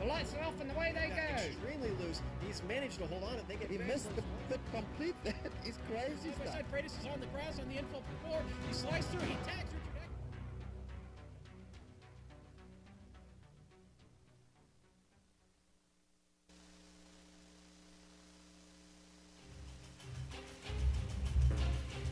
lights are off and away they go. Extremely loose. He's managed to hold on. He missed the complete. He's crazy stuff. Side Freitas is on the grass on the infield for 4. He slides through. He tags Richard Beck.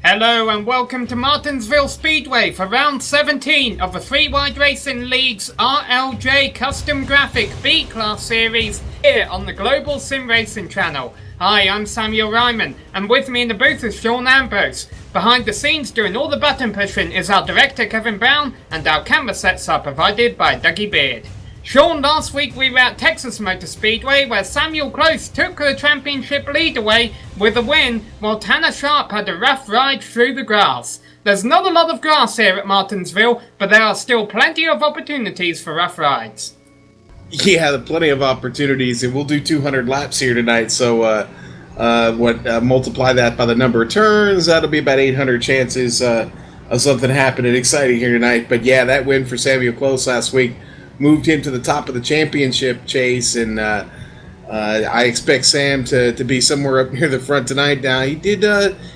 Hello and welcome to Martinsville Speedway for round 17 of the 3-Wide Racing League's RLJ Custom Graphic B-Class Series here on the Global Sim Racing channel. Hi, I'm Samuel Ryman, and with me in the booth is Sean Ambrose. Behind the scenes doing all the button pushing is our director Kevin Brown, and our camera sets are provided by Dougie Beard. Sean, last week we were at Texas Motor Speedway where Samuel Close took the championship lead away with a win while Tanner Sharp had a rough ride through the grass. There's not a lot of grass here at Martinsville, but there are still plenty of opportunities for rough rides. Yeah, there are plenty of opportunities, and we'll do 200 laps here tonight, so multiply that by the number of turns, that'll be about 800 chances of something happening exciting here tonight. But yeah, that win for Samuel Close last week moved him to the top of the championship chase, and I expect Sam to be somewhere up near the front tonight. Now, he did,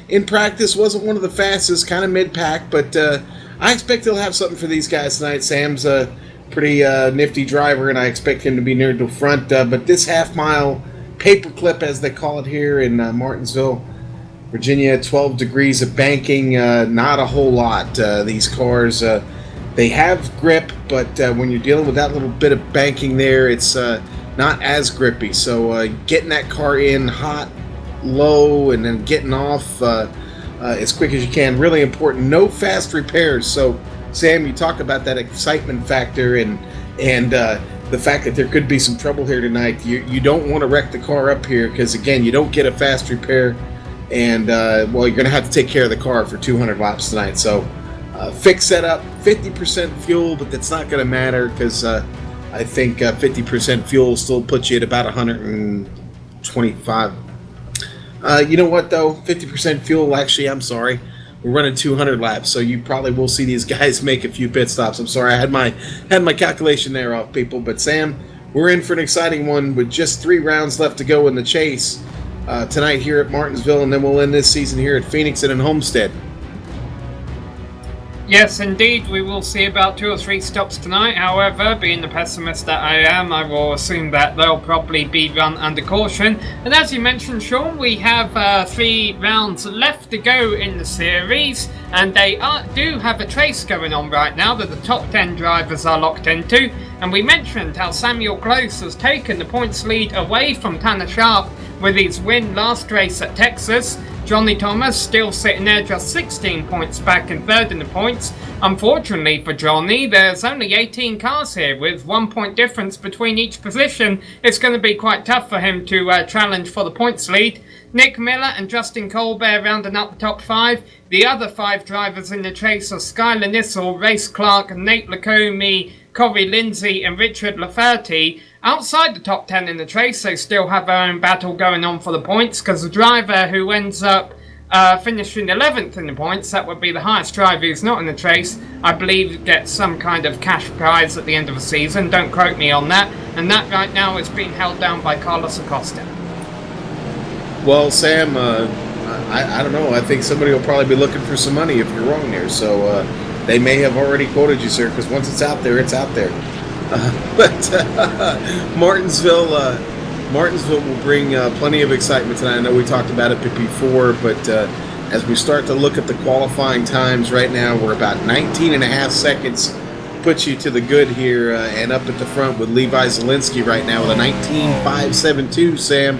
in practice, wasn't one of the fastest, kind of mid-pack, but I expect he'll have something for these guys tonight. Sam's a pretty nifty driver, and I expect him to be near the front. But this half-mile paperclip, as they call it here in Martinsville, Virginia, 12 degrees of banking, not a whole lot. These cars, they have grip, but when you're dealing with that little bit of banking there, it's not as grippy. So getting that car in hot, low, and then getting off as quick as you can, really important. No fast repairs. So, Sam, you talk about that excitement factor and the fact that there could be some trouble here tonight. You don't want to wreck the car up here because, again, you don't get a fast repair. And, well, you're going to have to take care of the car for 200 laps tonight. So, fix setup, 50% fuel, but that's not going to matter because I think 50% fuel still puts you at about 125. You know what, though? 50% fuel, actually, I'm sorry. We're running 200 laps, so you probably will see these guys make a few pit stops. I'm sorry, I had my calculation there off, people. But, Sam, we're in for an exciting one with just 3 rounds left to go in the chase tonight here at Martinsville, and then we'll end this season here at Phoenix and in Homestead. Yes, indeed, we will see about 2 or 3 stops tonight. However, being the pessimist that I am, I will assume that they'll probably be run under caution. And as you mentioned, Sean, we have 3 rounds left to go in the series, and they do have a trace going on right now that the top 10 drivers are locked into. And we mentioned how Samuel Close has taken the points lead away from Tanner Sharp with his win last race at Texas. Johnny Thomas still sitting there just 16 points back in third in the points. Unfortunately for Johnny, there's only 18 cars here with 1 point difference between each position. It's going to be quite tough for him to challenge for the points lead. Nick Miller and Justin Colbert rounding up the top 5. The other 5 drivers in the chase are Skylar Nissel, Race Clark, Nate Lacombe, Corey Lindsay and Richard Lafferty. Outside the top 10 in the chase, they still have their own battle going on for the points, because the driver who ends up finishing 11th in the points, that would be the highest driver who's not in the chase, I believe gets some kind of cash prize at the end of the season. Don't quote me on that. And that right now is being held down by Carlos Acosta. Well, Sam, I don't know. I think somebody will probably be looking for some money if you're wrong there. So they may have already quoted you, sir, because once it's out there, it's out there. Martinsville will bring plenty of excitement tonight. I know we talked about it before, but as we start to look at the qualifying times right now, we're about 19 and a half seconds. Puts you to the good here, and up at the front with Levi Zielinski right now with a 19.572, Sam.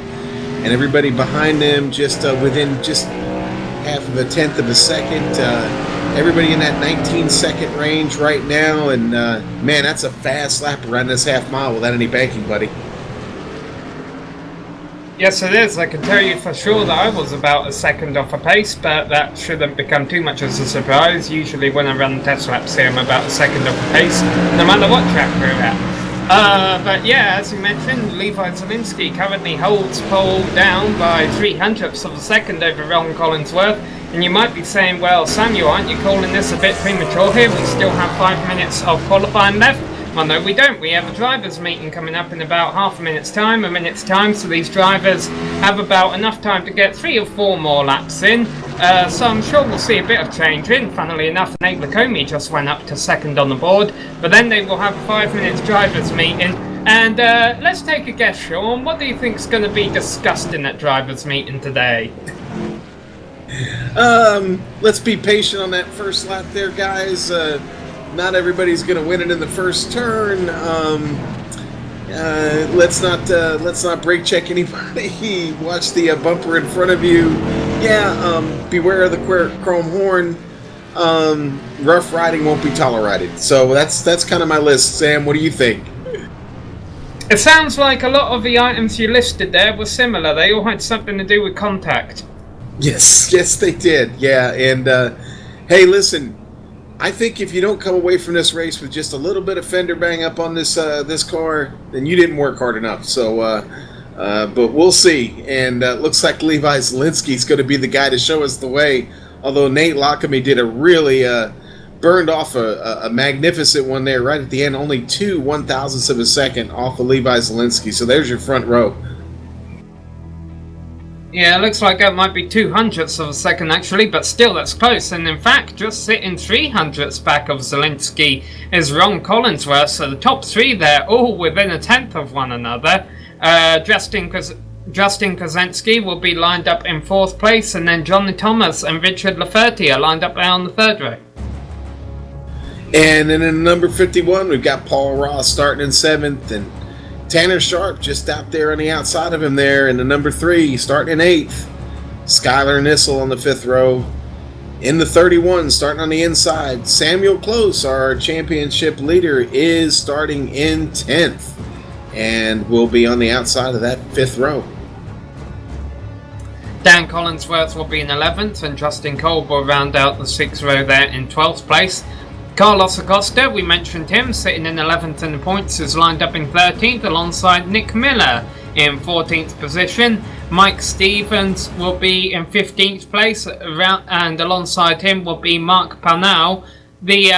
And everybody behind them just within just half of a tenth of a second. Everybody in that 19-second range right now, and man, that's a fast lap around this half mile without any banking, buddy. Yes, it is. I can tell you for sure that I was about a second off a pace, but that shouldn't become too much as a surprise. Usually when I run test laps here, I'm about a second off a pace, no matter what track we're at. But yeah, as you mentioned, Levi Zielinski currently holds pole down by 0.03 of a second over Ron Collinsworth. And you might be saying, well, Samuel, aren't you calling this a bit premature here? We still have 5 minutes of qualifying left. Well, no, we don't. We have a drivers' meeting coming up in about half a minute's time, so these drivers have about enough time to get 3 or 4 more laps in. So I'm sure we'll see a bit of change in. Funnily enough, Nate Lacombe just went up to second on the board, but then they will have a 5 minutes drivers' meeting. And let's take a guess, Sean. What do you think is going to be discussed in that drivers' meeting today? Let's be patient on that first lap there, guys. Not everybody's going to win it in the first turn. Let's not brake check anybody. Watch the bumper in front of you. Beware of the chrome horn. Rough riding won't be tolerated. So that's kind of my list. Sam, what do you think? It sounds like a lot of the items you listed there were similar. They all had something to do with contact. Yes, they did. Yeah, and hey, listen. I think if you don't come away from this race with just a little bit of fender bang up on this car, then you didn't work hard enough. So, but we'll see. And looks like Levi Zielinski's going to be the guy to show us the way. Although Nate Lacombe did a really burned off a magnificent one there right at the end. Only 2 1,000ths of a second off of Levi Zielinski. So there's your front row. Yeah, it looks like that might be 200ths of a second actually, but still that's close. And in fact, just sitting 300ths back of Zielinski is Ron Collinsworth. So the top 3 there, all within a 10th of one another. Justin Kozenski will be lined up in 4th place, and then Johnny Thomas and Richard Lafferty are lined up there on the 3rd row. And then in number 51, we've got Paul Ross starting in 7th, and Tanner Sharp just out there on the outside of him there in the number 3, starting in 8th. Skylar Nissel on the 5th row. In the 31, starting on the inside, Samuel Close, our championship leader, is starting in 10th and will be on the outside of that 5th row. Dan Collinsworth will be in 11th, and Justin Kolb will round out the 6th row there in 12th place. Carlos Acosta, we mentioned him, sitting in 11th in the points, is lined up in 13th alongside Nick Miller in 14th position. Mike Stevens will be in 15th place, and alongside him will be Mark Parnell. The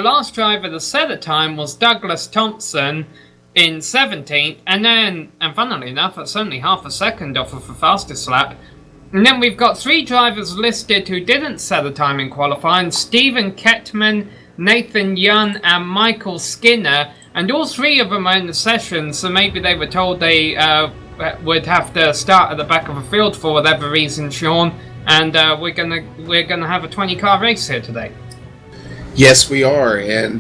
last driver that set a time was Douglas Thompson in 17th, and funnily enough, that's only half a second off of the fastest lap. And then we've got 3 drivers listed who didn't set a time in qualifying: Stephen Kettman, Nathan Young, and Michael Skinner. And all 3 of them are in the session, so maybe they were told they would have to start at the back of the field for whatever reason, Sean. And we're gonna have a 20-car race here today. Yes, we are, and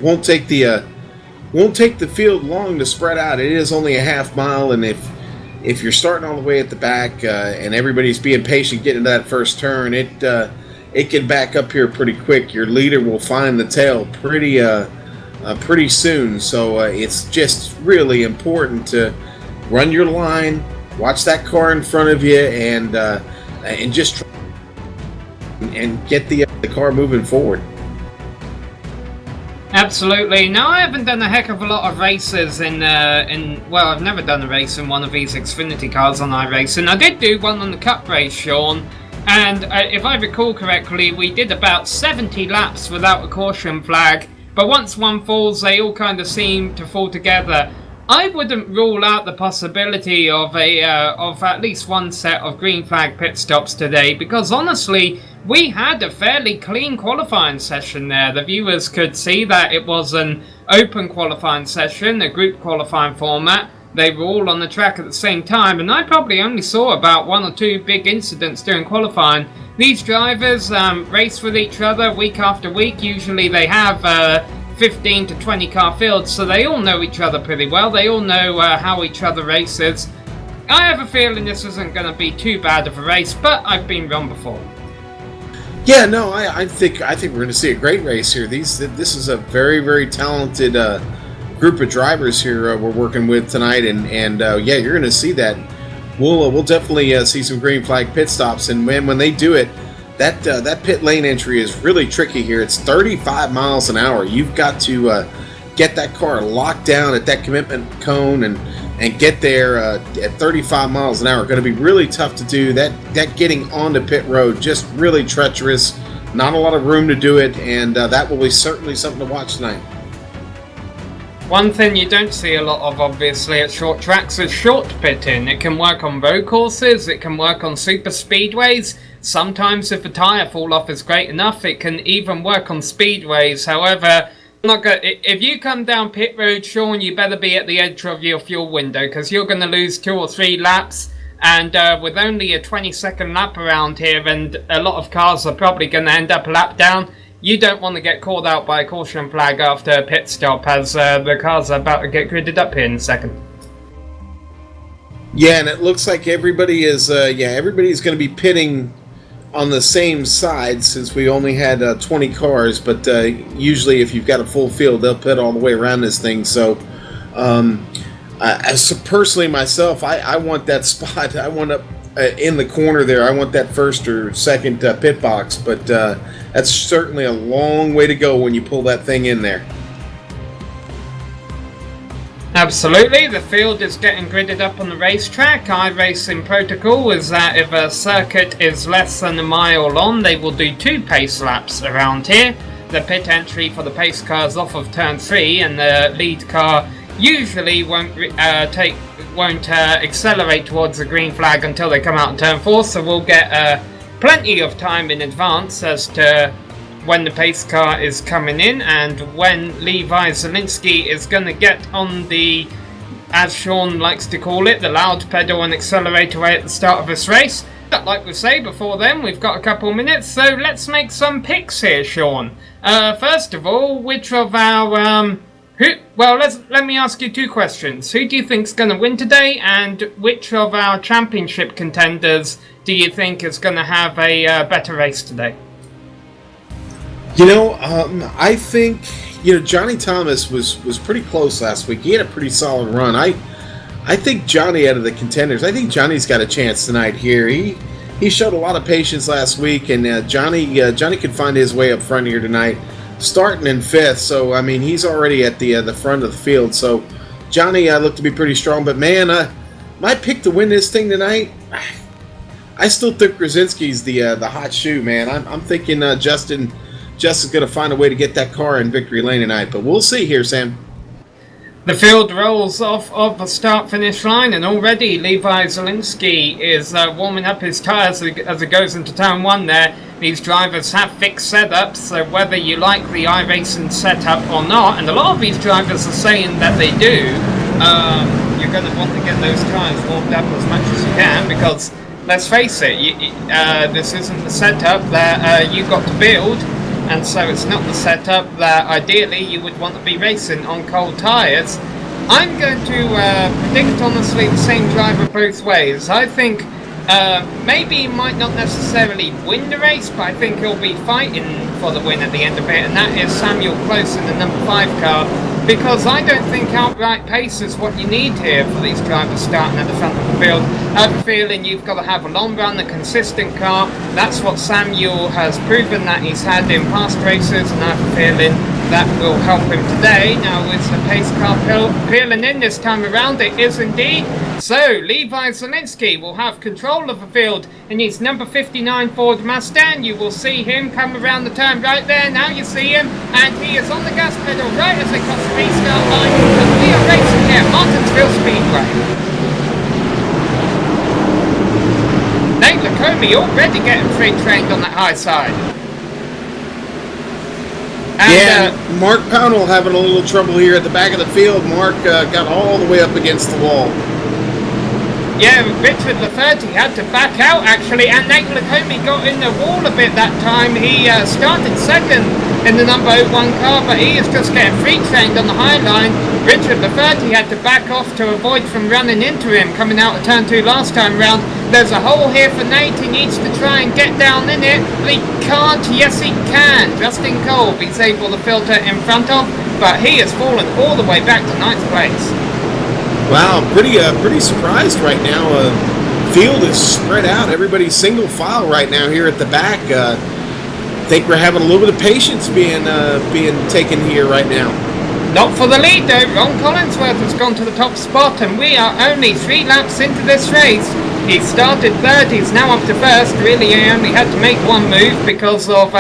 won't take the field long to spread out. It is only a half mile, and if you're starting all the way at the back and everybody's being patient getting to that first turn, it can back up here pretty quick. Your leader will find the tail pretty soon. So it's just really important to run your line, watch that car in front of you, and just try and get the car moving forward. Absolutely. Now, I haven't done a heck of a lot of races well, I've never done a race in one of these Xfinity cars on iRacing. I did do one on the Cup race, Sean, and if I recall correctly, we did about 70 laps without a caution flag, but once one falls, they all kind of seem to fall together. I wouldn't rule out the possibility of at least one set of green flag pit stops today, because honestly, we had a fairly clean qualifying session there. The viewers could see that it was an open qualifying session, a group qualifying format. They were all on the track at the same time, and I probably only saw about 1 or 2 big incidents during qualifying. These drivers race with each other week after week. Usually they have 15 to 20 car fields, so they all know each other pretty well. They all know how each other races. I have a feeling this isn't going to be too bad of a race, but I've been wrong before. Yeah, no, I think we're going to see a great race here. This is a very, very talented group of drivers here we're working with tonight, and yeah, you're going to see that. We'll definitely see some green flag pit stops, and when they do it, that pit lane entry is really tricky here. It's 35 miles an hour. You've got to get that car locked down at that commitment cone and get there at 35 miles an hour. Going to be really tough to do. That getting onto pit road, just really treacherous. Not a lot of room to do it, and that will be certainly something to watch tonight. One thing you don't see a lot of, obviously, at short tracks is short pitting. It can work on road courses, it can work on super speedways. Sometimes if the tyre fall off is great enough, it can even work on speedways. However, if you come down pit road, Sean, you better be at the edge of your fuel window, because you're going to lose 2 or 3 laps. And with only a 20-second lap around here, and a lot of cars are probably going to end up a lap down, you don't want to get called out by a caution flag after a pit stop, as the cars are about to get gridded up here in a second. Yeah, and it looks like everybody is, everybody's going to be pitting on the same side, since we only had 20 cars, but usually if you've got a full field, they'll pit all the way around this thing. So as personally myself, I want that spot. I want up in the corner there. I want that first or second pit box, but that's certainly a long way to go when you pull that thing in there. Absolutely, the field is getting gridded up on the racetrack. iRacing protocol is that if a circuit is less than a mile long, they will do 2 pace laps around here. The pit entry for the pace cars off of turn 3, and the lead car usually won't accelerate towards the green flag until they come out of turn 4, so we'll get plenty of time in advance as to when the pace car is coming in and when Levi Zielinski is going to get on the, as Sean likes to call it, the loud pedal and accelerator way at the start of this race. But like we say, before then, we've got a couple minutes, so let's make some picks here, Sean. First of all, which of our let me ask you 2 questions. Who do you think's going to win today, and which of our championship contenders do you think is going to have a better race today? You know, I think, Johnny Thomas was pretty close last week. He had a pretty solid run. I think Johnny out of the contenders, I think Johnny's got a chance tonight here. He showed a lot of patience last week, and Johnny could find his way up front here tonight, starting in 5th. So, I mean, he's already at the front of the field. So, Johnny looked to be pretty strong. But, man, my pick to win this thing tonight, I still think Grzinski's the hot shoe, man. I'm thinking Justin's going to find a way to get that car in victory lane tonight, but we'll see here, Sam. The field rolls off of the start-finish line, and already Levi Zielinski is warming up his tyres as it goes into turn 1 there. These drivers have fixed setups, so whether you like the iRacing setup or not, and a lot of these drivers are saying that they do, you're going to want to get those tyres warmed up as much as you can, because, let's face it, this isn't the setup that you got to build. And so it's not the setup that ideally you would want to be racing on cold tyres. I'm going to predict honestly the same driver both ways. I think maybe he might not necessarily win the race, but I think he'll be fighting for the win at the end of it, and that is Samuel Close in the number 5 car, because I don't think outright pace is what you need here for these drivers starting at the front of the field. I have a feeling you've got to have a long run, a consistent car. That's what Samuel has proven that he's had in past races, and I have a feeling that will help him today. Now, is the pace car peeling in this time around? It is indeed. So, Levi Zielinski will have control of the field in his number 59 Ford Mustang. You will see him come around the turn right there. Now you see him, and he is on the gas pedal right as they cross the restart line. And we are racing here at Martinsville Speedway. Nate Lacombe already getting free trained on that high side. And, Mark Pownell having a little trouble here at the back of the field. Mark got all the way up against the wall. Yeah, Richard Lafferty had to back out actually, and Nate Lacombe got in the wall a bit that time. He started second in the number 01 car, but he is just getting free trained on the high line. Richard Lafferty had to back off to avoid from running into him coming out of turn 2 last time round. There's a hole here for Nate. He needs to try and get down in it, but he can't. Yes, he can. Justin Kolb he's able to filter in front of, but he has fallen all the way back to 9th place. Wow, pretty surprised right now. Field is spread out. Everybody's single file right now here at the back. I think we're having a little bit of patience being taken here right now. Not for the lead though. Ron Collinsworth has gone to the top spot, and we are only 3 laps into this race. He started third, he's now up to first. Really, he only had to make one move because of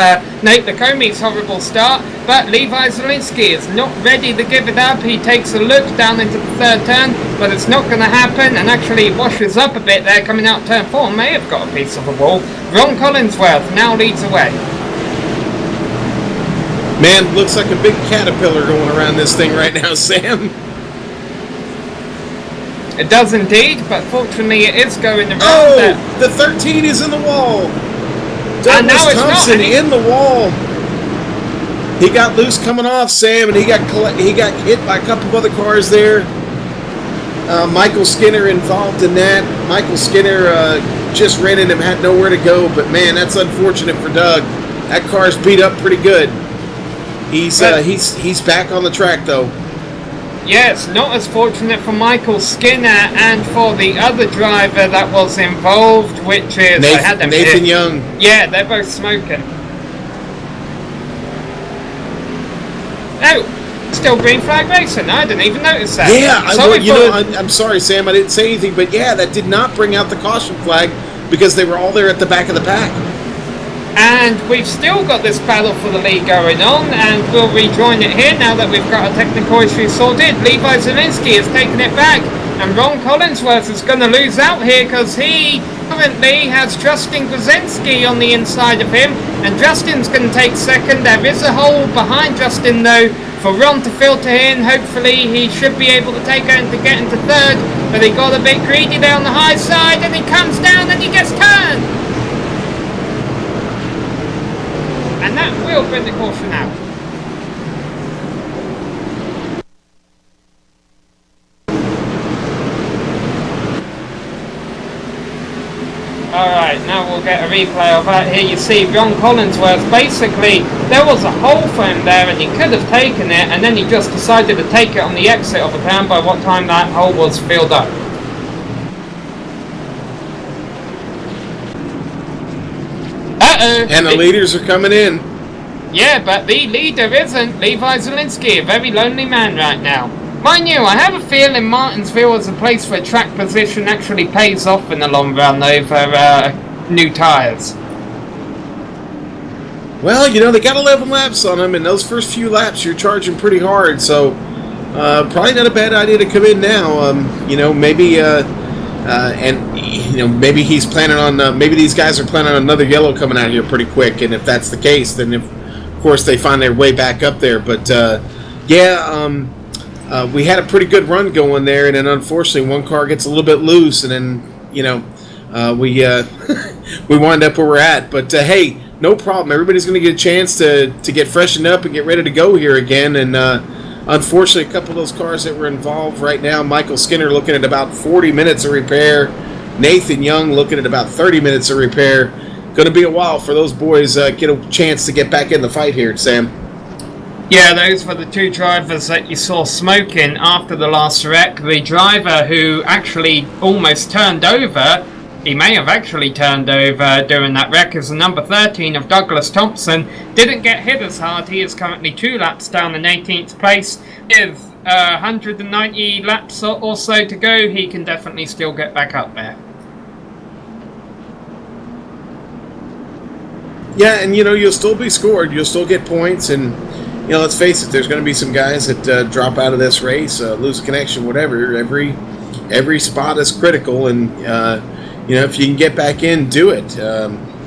Nate Lacombe's horrible start. But Levi Zielinski is not ready to give it up. He takes a look down into the third turn, but it's not going to happen, and actually washes up a bit there coming out turn 4. May have got a piece of the wall. Ron Collinsworth now leads away. Man, looks like a big caterpillar going around this thing right now, Sam. It does indeed, but fortunately it is going around. Oh, the 13 is in the wall. Douglas Thompson in the wall. He got loose coming off, Sam, and he got hit by a couple of other cars there. Michael Skinner involved in that. Michael Skinner just ran into him, had nowhere to go. But man, that's unfortunate for Doug. That car's beat up pretty good. He's back on the track though. Yes, not as fortunate for Michael Skinner and for the other driver that was involved, which is Nathan Young. Yeah, they're both smoking. Oh, still green flag racing. I didn't even notice that. Yeah, I'm sorry, Sam. I didn't say anything, but yeah, that did not bring out the caution flag because they were all there at the back of the pack. And we've still got this battle for the lead going on, and we'll rejoin it here now that we've got a technical issue sorted. Levi Zielinski has taken it back, and Ron Collinsworth is going to lose out here because he currently has Justin Grzynski on the inside of him, and Justin's going to take second. There is a hole behind Justin though for Ron to filter in. Hopefully he should be able to take it to get into third, but he got a bit greedy there on the high side, and he comes down and he gets turned. And that will bring the caution out. Alright, now we'll get a replay of that. Here you see Ron Collinsworth. Basically, there was a hole for him there and he could have taken it, and then he just decided to take it on the exit of the turn by what time that hole was filled up. Uh-oh. And the leaders are coming in. Yeah, but the leader isn't. Levi Zielinski, a very lonely man right now. Mind you, I have a feeling Martinsville as a place for track position actually pays off in the long run over new tyres. Well, they got 11 laps on them, and those first few laps you're charging pretty hard, so probably not a bad idea to come in now. Maybe he's planning on, maybe these guys are planning on another yellow coming out here pretty quick, and if that's the case, then of course they find their way back up there. But we had a pretty good run going there, and then unfortunately one car gets a little bit loose, and then we wind up where we're at. But hey, no problem. Everybody's going to get a chance to get freshened up and get ready to go here again. And unfortunately, a couple of those cars that were involved right now, Michael Skinner looking at about 40 minutes of repair, Nathan Young looking at about 30 minutes of repair. Going to be a while for those boys get a chance to get back in the fight here, Sam. Yeah, those were the two drivers that you saw smoking after the last wreck. The driver who actually almost turned over, he may have actually turned over during that wreck, is the number 13 of Douglas Thompson. Didn't get hit as hard. He is currently 2 laps down in 18th place. With 190 laps or so to go, he can definitely still get back up there. Yeah, and you'll still be scored. You'll still get points, and let's face it, there's going to be some guys that drop out of this race, lose a connection, whatever. Every spot is critical, and if you can get back in, do it.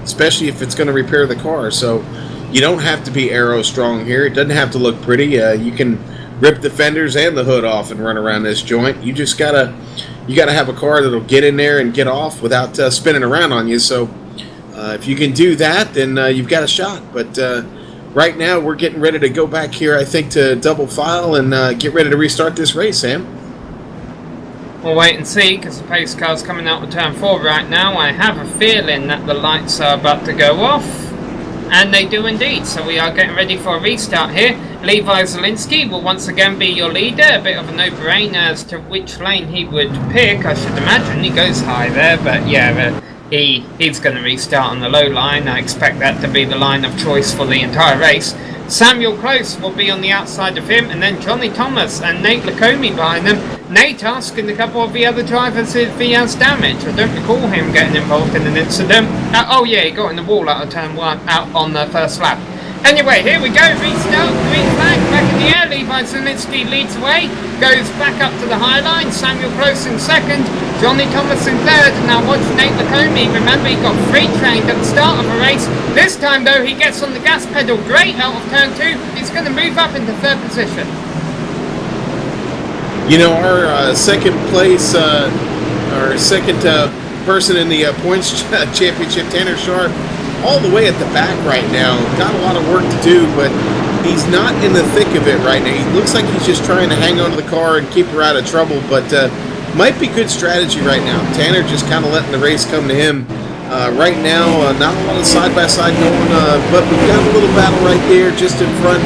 Especially if it's going to repair the car. So you don't have to be aero strong here. It doesn't have to look pretty. You can rip the fenders and the hood off and run around this joint. You just gotta have a car that'll get in there and get off without spinning around on you. So if you can do that, then you've got a shot. But right now, we're getting ready to go back here, I think, to double file and get ready to restart this race, Sam. We'll wait and see, because the pace car's coming out of turn 4 right now. I have a feeling that the lights are about to go off, and they do indeed. So we are getting ready for a restart here. Levi Zielinski will once again be your leader. A bit of a no-brainer as to which lane he would pick. I should imagine he goes high there, but yeah, he's going to restart on the low line. I expect that to be the line of choice for the entire race. Samuel Close will be on the outside of him, and then Johnny Thomas and Nate Lacombe behind them. Nate asking a couple of the other drivers if he has damage. I don't recall him getting involved in an incident. Oh yeah, he got in the wall out of turn 1 out on the first lap. Anyway, here we go, restart, green flag, back in the air, Levi Zielinski leads away, goes back up to the high line, Samuel Close in second, Johnny Thomas in third, and now watch Nate Lacombe. Remember, he got free trained at the start of the race. This time though, he gets on the gas pedal great out of turn 2, he's going to move up into third position. You know, our second place, our second person in the points championship, Tanner Sharp, all the way at the back right now. Got a lot of work to do, but he's not in the thick of it right now. He looks like he's just trying to hang on to the car and keep her out of trouble, but might be good strategy right now. Tanner just kind of letting the race come to him. Right now, not a lot of side-by-side going, but we've got a little battle right there just in front.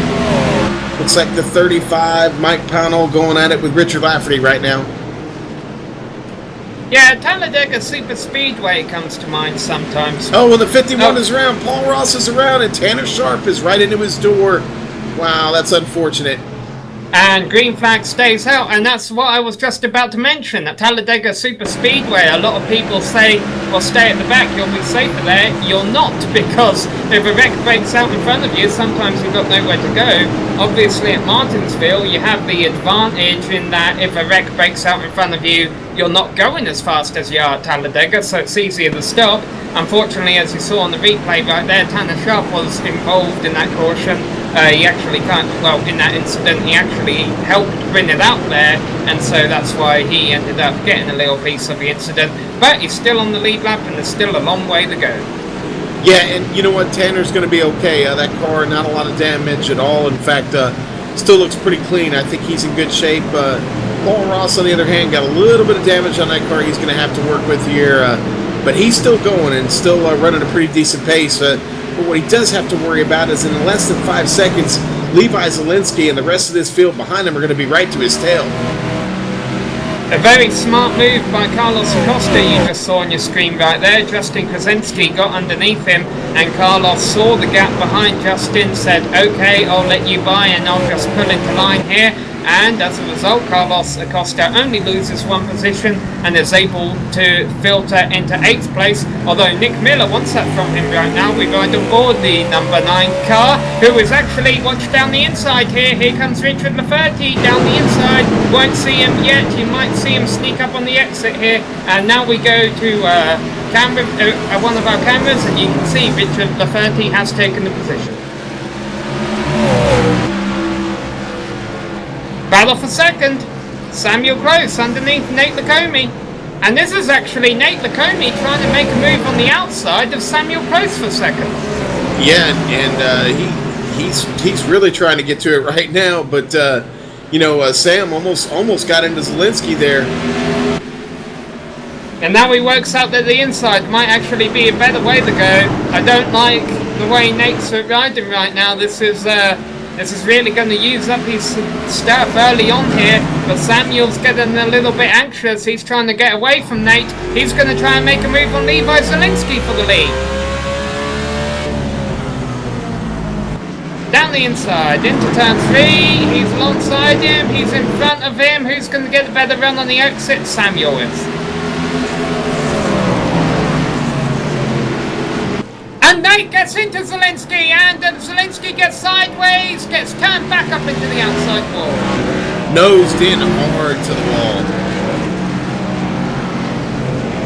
Looks like the 35, Mike Pownell going at it with Richard Lafferty right now. Yeah, Talladega Super Speedway comes to mind sometimes. Oh, and the 51 is around. Paul Ross is around, and Tanner Sharp is right into his door. Wow, that's unfortunate. And green flag stays out, and that's what I was just about to mention. At Talladega Super Speedway, a lot of people say, well, stay at the back, you'll be safer there. You're not, because if a wreck breaks out in front of you, sometimes you've got nowhere to go. Obviously at Martinsville, you have the advantage in that if a wreck breaks out in front of you, you're not going as fast as you are at Talladega, so it's easier to stop. Unfortunately, as you saw on the replay right there, Tanner Sharp was involved in that caution. He actually in that incident, he actually helped bring it out there, and so that's why he ended up getting a little piece of the incident. But he's still on the lead lap, and there's still a long way to go. Yeah, and you know what? Tanner's going to be okay. That car, not a lot of damage at all. In fact, still looks pretty clean. I think he's in good shape. Paul Ross, on the other hand, got a little bit of damage on that car he's going to have to work with here. But he's still going and still running a pretty decent pace. But what he does have to worry about is in less than 5 seconds, Levi Zielinski and the rest of this field behind him are going to be right to his tail. A very smart move by Carlos Acosta you just saw on your screen right there. Justin Krasinski got underneath him, and Carlos saw the gap behind Justin, said, okay, I'll let you by and I'll just pull into line here. And as a result, Carlos Acosta only loses 1 position and is able to filter into 8th place, although Nick Miller wants that from him right now. We ride on board the number 9 car, who is actually, watch down the inside here. Here comes Richard Lafferty down the inside. Won't see him yet. You might see him sneak up on the exit here. And now we go to one of our cameras, and you can see Richard Lafferty has taken the position. Battle for second, Samuel Close underneath Nate Lacombe. And this is actually Nate Lacombe trying to make a move on the outside of Samuel Close for second. Yeah, and he's really trying to get to it right now, but Sam almost got into Zielinski there. And now he works out that the inside might actually be a better way to go. I don't like the way Nate's riding right now. This is really going to use up his stuff early on here, but Samuel's getting a little bit anxious. He's trying to get away from Nate. He's going to try and make a move on Levi Zielinski for the lead. Down the inside, into turn 3, he's alongside him, he's in front of him. Who's going to get the better run on the exit? Samuel is. And Nate gets into Zielinski, and Zielinski gets sideways, gets turned back up into the outside wall. Nosed in hard to the wall.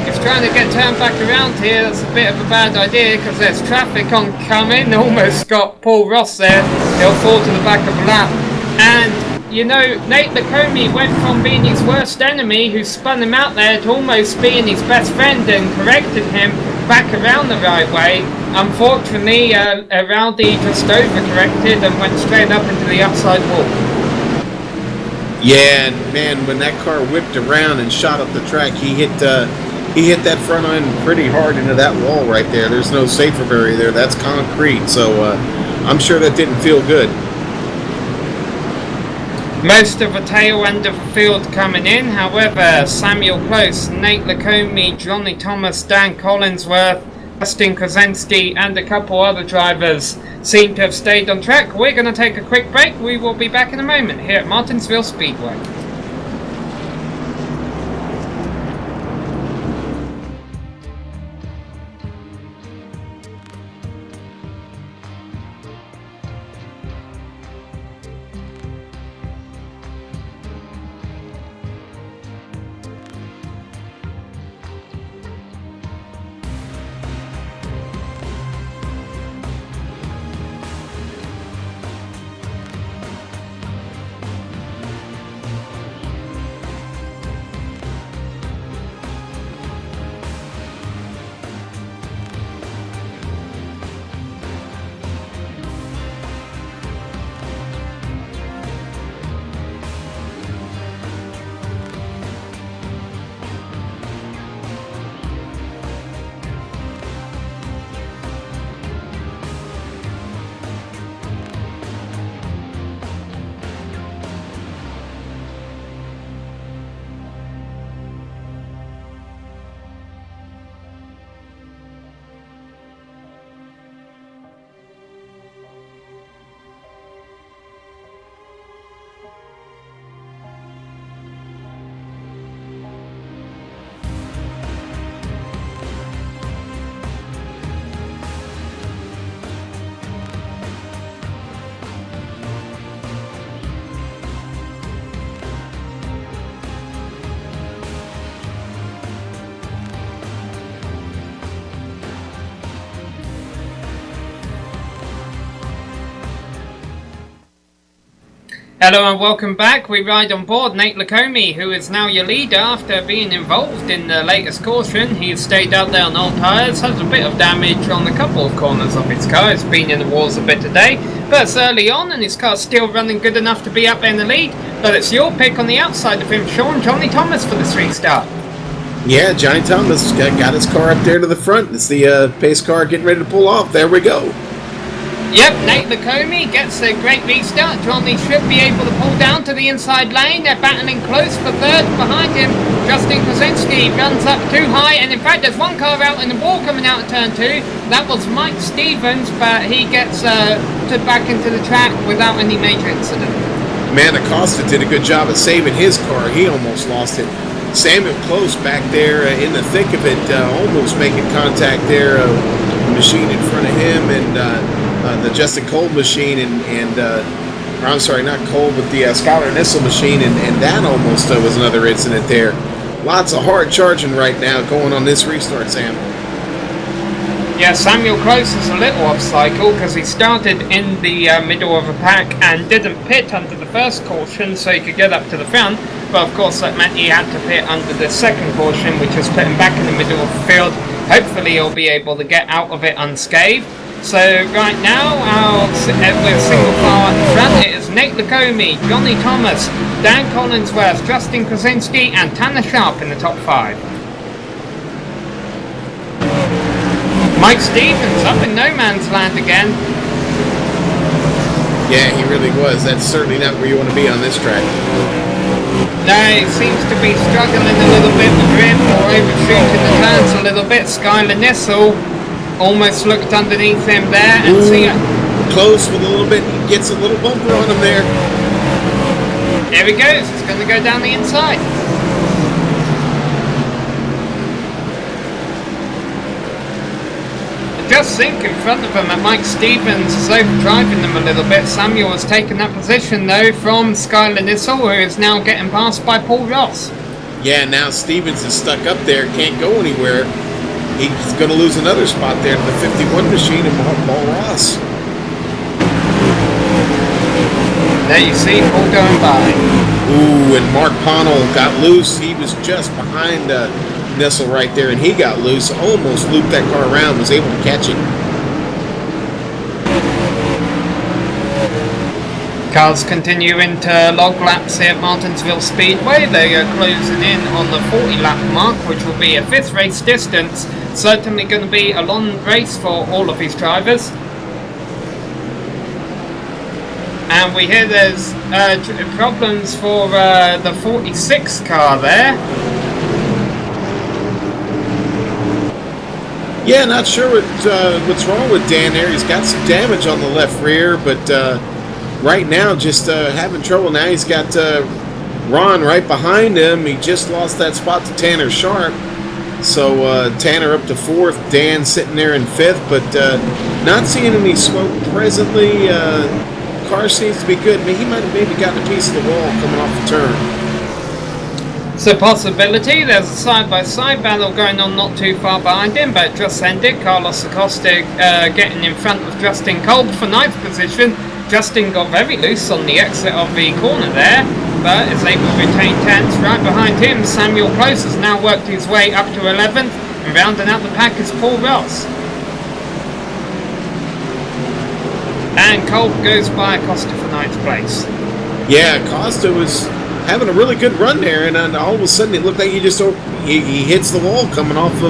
He's trying to get turned back around here. That's a bit of a bad idea because there's traffic oncoming. Almost got Paul Ross there. He'll fall to the back of the lap. And, you know, Nate Lacombe went from being his worst enemy who spun him out there to almost being his best friend and corrected him back around the right way. Unfortunately, Rowdy just overcorrected and went straight up into the outside wall. Yeah, and man, when that car whipped around and shot up the track, he hit that front end pretty hard into that wall right there. There's no safer barrier there. That's concrete, so I'm sure that didn't feel good. Most of the tail end of the field coming in. However, Samuel Close, Nate Lacombe, Johnny Thomas, Dan Collinsworth, Justin Krasinski and a couple other drivers seem to have stayed on track. We're going to take a quick break. We will be back in a moment here at Martinsville Speedway. Hello and welcome back. We ride on board Nate Lacombe, who is now your leader after being involved in the latest caution. He has stayed out there on old tyres, has a bit of damage on a couple of corners of his car. It's been in the walls a bit today, but it's early on and his car's still running good enough to be up there in the lead. But it's your pick on the outside of him, Sean, Johnny Thomas, for this restart. Yeah, Johnny Thomas got his car up there to the front. It's the pace car getting ready to pull off. There we go. Yep, Nate Lacombe gets a great restart. Johnny should be able to pull down to the inside lane. They're battling close for third. Behind him, Justin Krasinski runs up too high. And in fact, there's one car out in the wall coming out of turn 2. That was Mike Stevens, but he gets put back into the track without any major incident. Man, Acosta did a good job at saving his car. He almost lost it. Samuel Close back there in the thick of it, almost making contact there. The machine in front of him and the Justin Cole machine or I'm sorry, not Cole, but the Skylar Nissel machine, and that almost was another incident there. Lots of hard charging right now going on this restart, Sam. Yeah, Samuel Close is a little off cycle because he started in the middle of a pack and didn't pit under the first caution so he could get up to the front. But of course that meant he had to pit under the second caution, which has put him back in the middle of the field. Hopefully he'll be able to get out of it unscathed. So right now, with single car in front, it is Nate Lacombe, Johnny Thomas, Dan Collinsworth, Justin Krasinski and Tanner Sharp in the top 5. Mike Stevens up in no man's land again. Yeah, he really was. That's certainly not where you want to be on this track. No, he seems to be struggling a little bit with grip or overshooting the turns a little bit. Skylar Nissel almost looked underneath him there and see it. Close with a little bit, he gets a little bumper on him there. There he goes, it's going to go down the inside. Just think in front of him at Mike Stevens is overdriving them a little bit. Samuel has taken that position though from Skylar Nissel, who is now getting passed by Paul Ross. Yeah, now Stevens is stuck up there, can't go anywhere. He's going to lose another spot there to the 51 machine and Paul Ross. There you see Paul going by. Ooh, and Mark Pownell got loose. He was just behind Nissel right there, and he got loose. Almost looped that car around, was able to catch it. Cars continue into log laps here at Martinsville Speedway. They are closing in on the 40 lap mark, which will be a 5th race distance. Certainly going to be a long race for all of these drivers. And we hear there's problems for the 46 car there. Yeah, not sure what's wrong with Dan there. He's got some damage on the left rear, but right now just having trouble. Now he's got Ron right behind him. He just lost that spot to Tanner Sharp. So Tanner up to 4th, Dan sitting there in 5th, but not seeing any smoke presently. Car seems to be good. I mean, he might have maybe gotten a piece of the wall coming off the turn. It's a possibility. There's a side-by-side battle going on not too far behind him, but just ended. Carlos Acosta getting in front of Justin Kolb for 9th position. Justin got very loose on the exit of the corner there, but is able to retain 10th. Right behind him, Samuel Close has now worked his way up to 11th, and rounding out the pack is Paul Ross. And Kolb goes by Acosta for 9th place. Yeah, Acosta was having a really good run there, and then all of a sudden it looked like he hits the wall coming off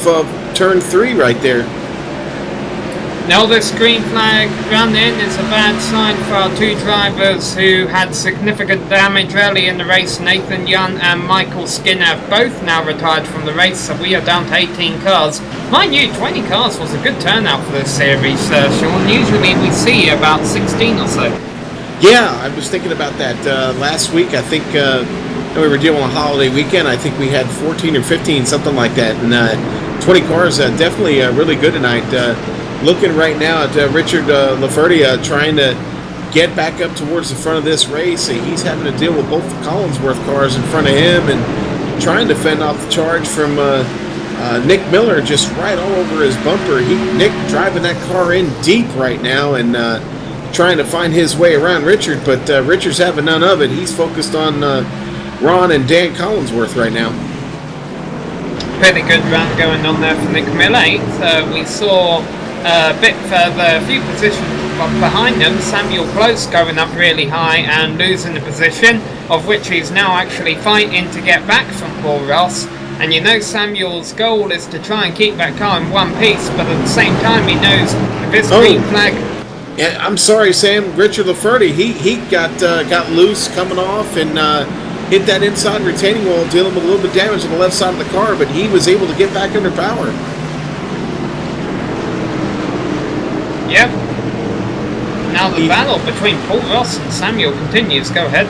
of turn 3 right there. Now this green flag run in is a bad sign for our 2 drivers who had significant damage early in the race. Nathan Young and Michael Skinner have both now retired from the race, so we are down to 18 cars. Mind you, 20 cars was a good turnout for this series, Sean. Usually we see about 16 or so. Yeah, I was thinking about that last week. I think we were dealing with a holiday weekend. I think we had 14 or 15, something like that. And 20 cars, definitely really good tonight. Looking right now at Richard Laferty trying to get back up towards the front of this race. He's having to deal with both the Collinsworth cars in front of him and trying to fend off the charge from Nick Miller just right all over his bumper. Nick driving that car in deep right now and trying to find his way around Richard, but Richard's having none of it. He's focused on Ron and Dan Collinsworth right now. Pretty good run going on there for Nick Miller. We saw a bit further, a few positions behind them, Samuel Close going up really high and losing the position, of which he's now actually fighting to get back from Paul Ross. And you know Samuel's goal is to try and keep that car in one piece, but at the same time he knows if this green flag... Yeah, I'm sorry, Sam. Richard Laferty, he got loose coming off and hit that inside retaining wall, dealing with a little bit of damage on the left side of the car, but he was able to get back under power. Yep. Now the battle between Paul Ross and Samuel continues. Go ahead.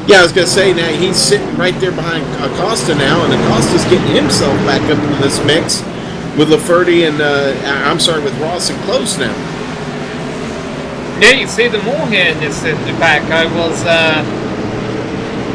Yeah, I was going to say, now he's sitting right there behind Acosta now, and Acosta's getting himself back up into this mix with Laferty and, with Ross and Close now. Yeah, you see them all here in this back. I was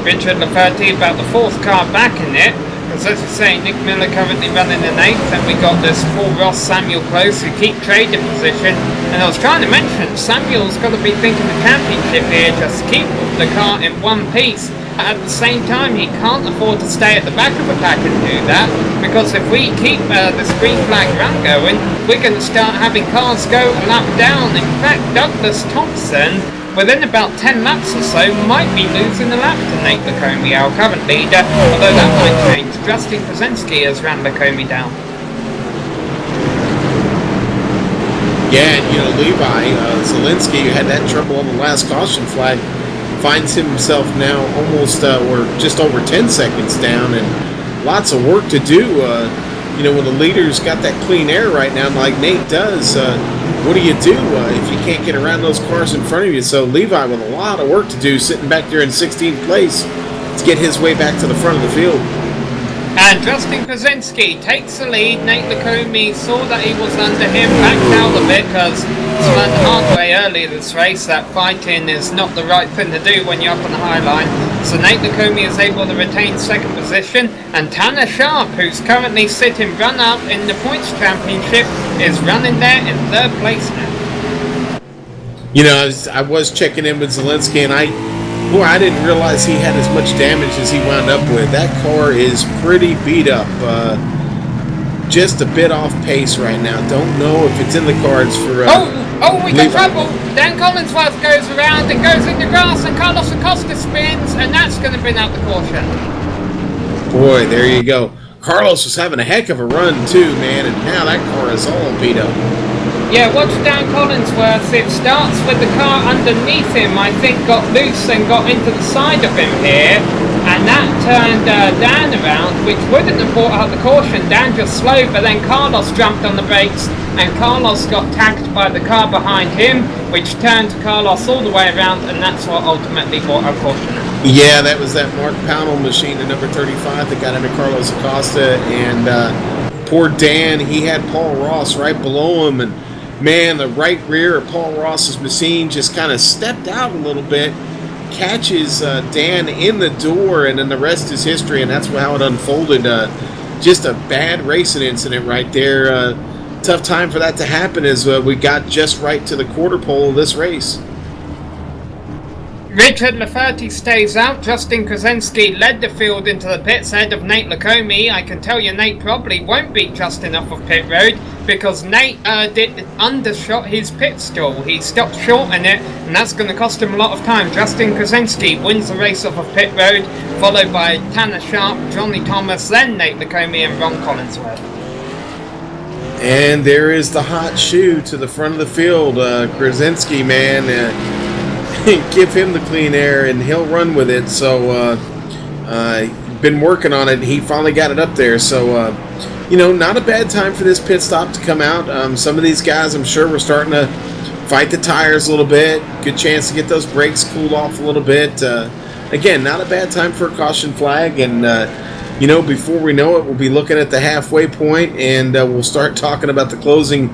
Richard Laferty about the 4th car back in it, because as you say, Nick Miller currently running in 8th, and we got this Paul Ross, Samuel Close who keep trading position. And I was trying to mention, Samuel's got to be thinking the championship here, just keep the car in one piece. At the same time, he can't afford to stay at the back of the pack and do that, because if we keep this green flag run going, we're going to start having cars go a lap down. In fact, Douglas Thompson, within about 10 laps or so, might be losing the lap to Nate Lacombe, our current leader, although that might change. Justin Krasensky has ran Lacombe down. Yeah, and Levi Zielinski, who had that trouble on the last caution flag, finds himself now almost or just over 10 seconds down, and lots of work to do. When the leader's got that clean air right now, like Nate does, what do you do if you can't get around those cars in front of you? So Levi with a lot of work to do, sitting back there in 16th place to get his way back to the front of the field. And Justin Krasensky takes the lead. Nate Lacombe saw that he was under him, backed out a bit because he's learned the hard way earlier this race that fighting is not the right thing to do when you're up on the high line. So Nate Lacombe is able to retain 2nd position, and Tanner Sharp, who's currently sitting run-up in the points championship, is running there in 3rd place now. I was checking in with Zielinski, and I didn't realize he had as much damage as he wound up with. That car is pretty beat up. Just a bit off pace right now. Don't know if it's in the cards for... we got trouble! Dan Collinsworth goes around and goes in the grass, and Carlos Acosta spins, and that's going to bring out the caution. Boy, there you go. Carlos was having a heck of a run too, man, and now that car is all beat up. Yeah, watch Dan Collinsworth. It starts with the car underneath him, I think got loose and got into the side of him here. And that turned Dan around, which wouldn't have brought out the caution. Dan just slowed, but then Carlos jumped on the brakes, and Carlos got tagged by the car behind him, which turned Carlos all the way around, and that's what ultimately brought out caution. Yeah, that was that Mark Pownell machine, the number 35, that got into Carlos Acosta, and poor Dan, he had Paul Ross right below him, and man, the right rear of Paul Ross's machine just kind of stepped out a little bit, catches Dan in the door, and then the rest is history, and that's how it unfolded. Just a bad racing incident right there. Tough time for that to happen as we got just right to the quarter pole of this race. Richard Lafferty stays out. Justin Krasinski led the field into the pits ahead of Nate Lacombe. I can tell you Nate probably won't beat Justin off of pit road because Nate undershot his pit stall. He stopped short in it, and that's going to cost him a lot of time. Justin Krasinski wins the race off of pit road, followed by Tanner Sharp, Johnny Thomas, then Nate Lacombe and Ron Collinsworth. And there is the hot shoe to the front of the field. Krasinski, man, give him the clean air and he'll run with it. So been working on it. He finally got it up there. So not a bad time for this pit stop to come out. Some of these guys, I'm sure, were starting to fight the tires a little bit. Good chance to get those brakes cooled off a little bit. Again, not a bad time for a caution flag. And before we know it, we'll be looking at the halfway point, and we'll start talking about the closing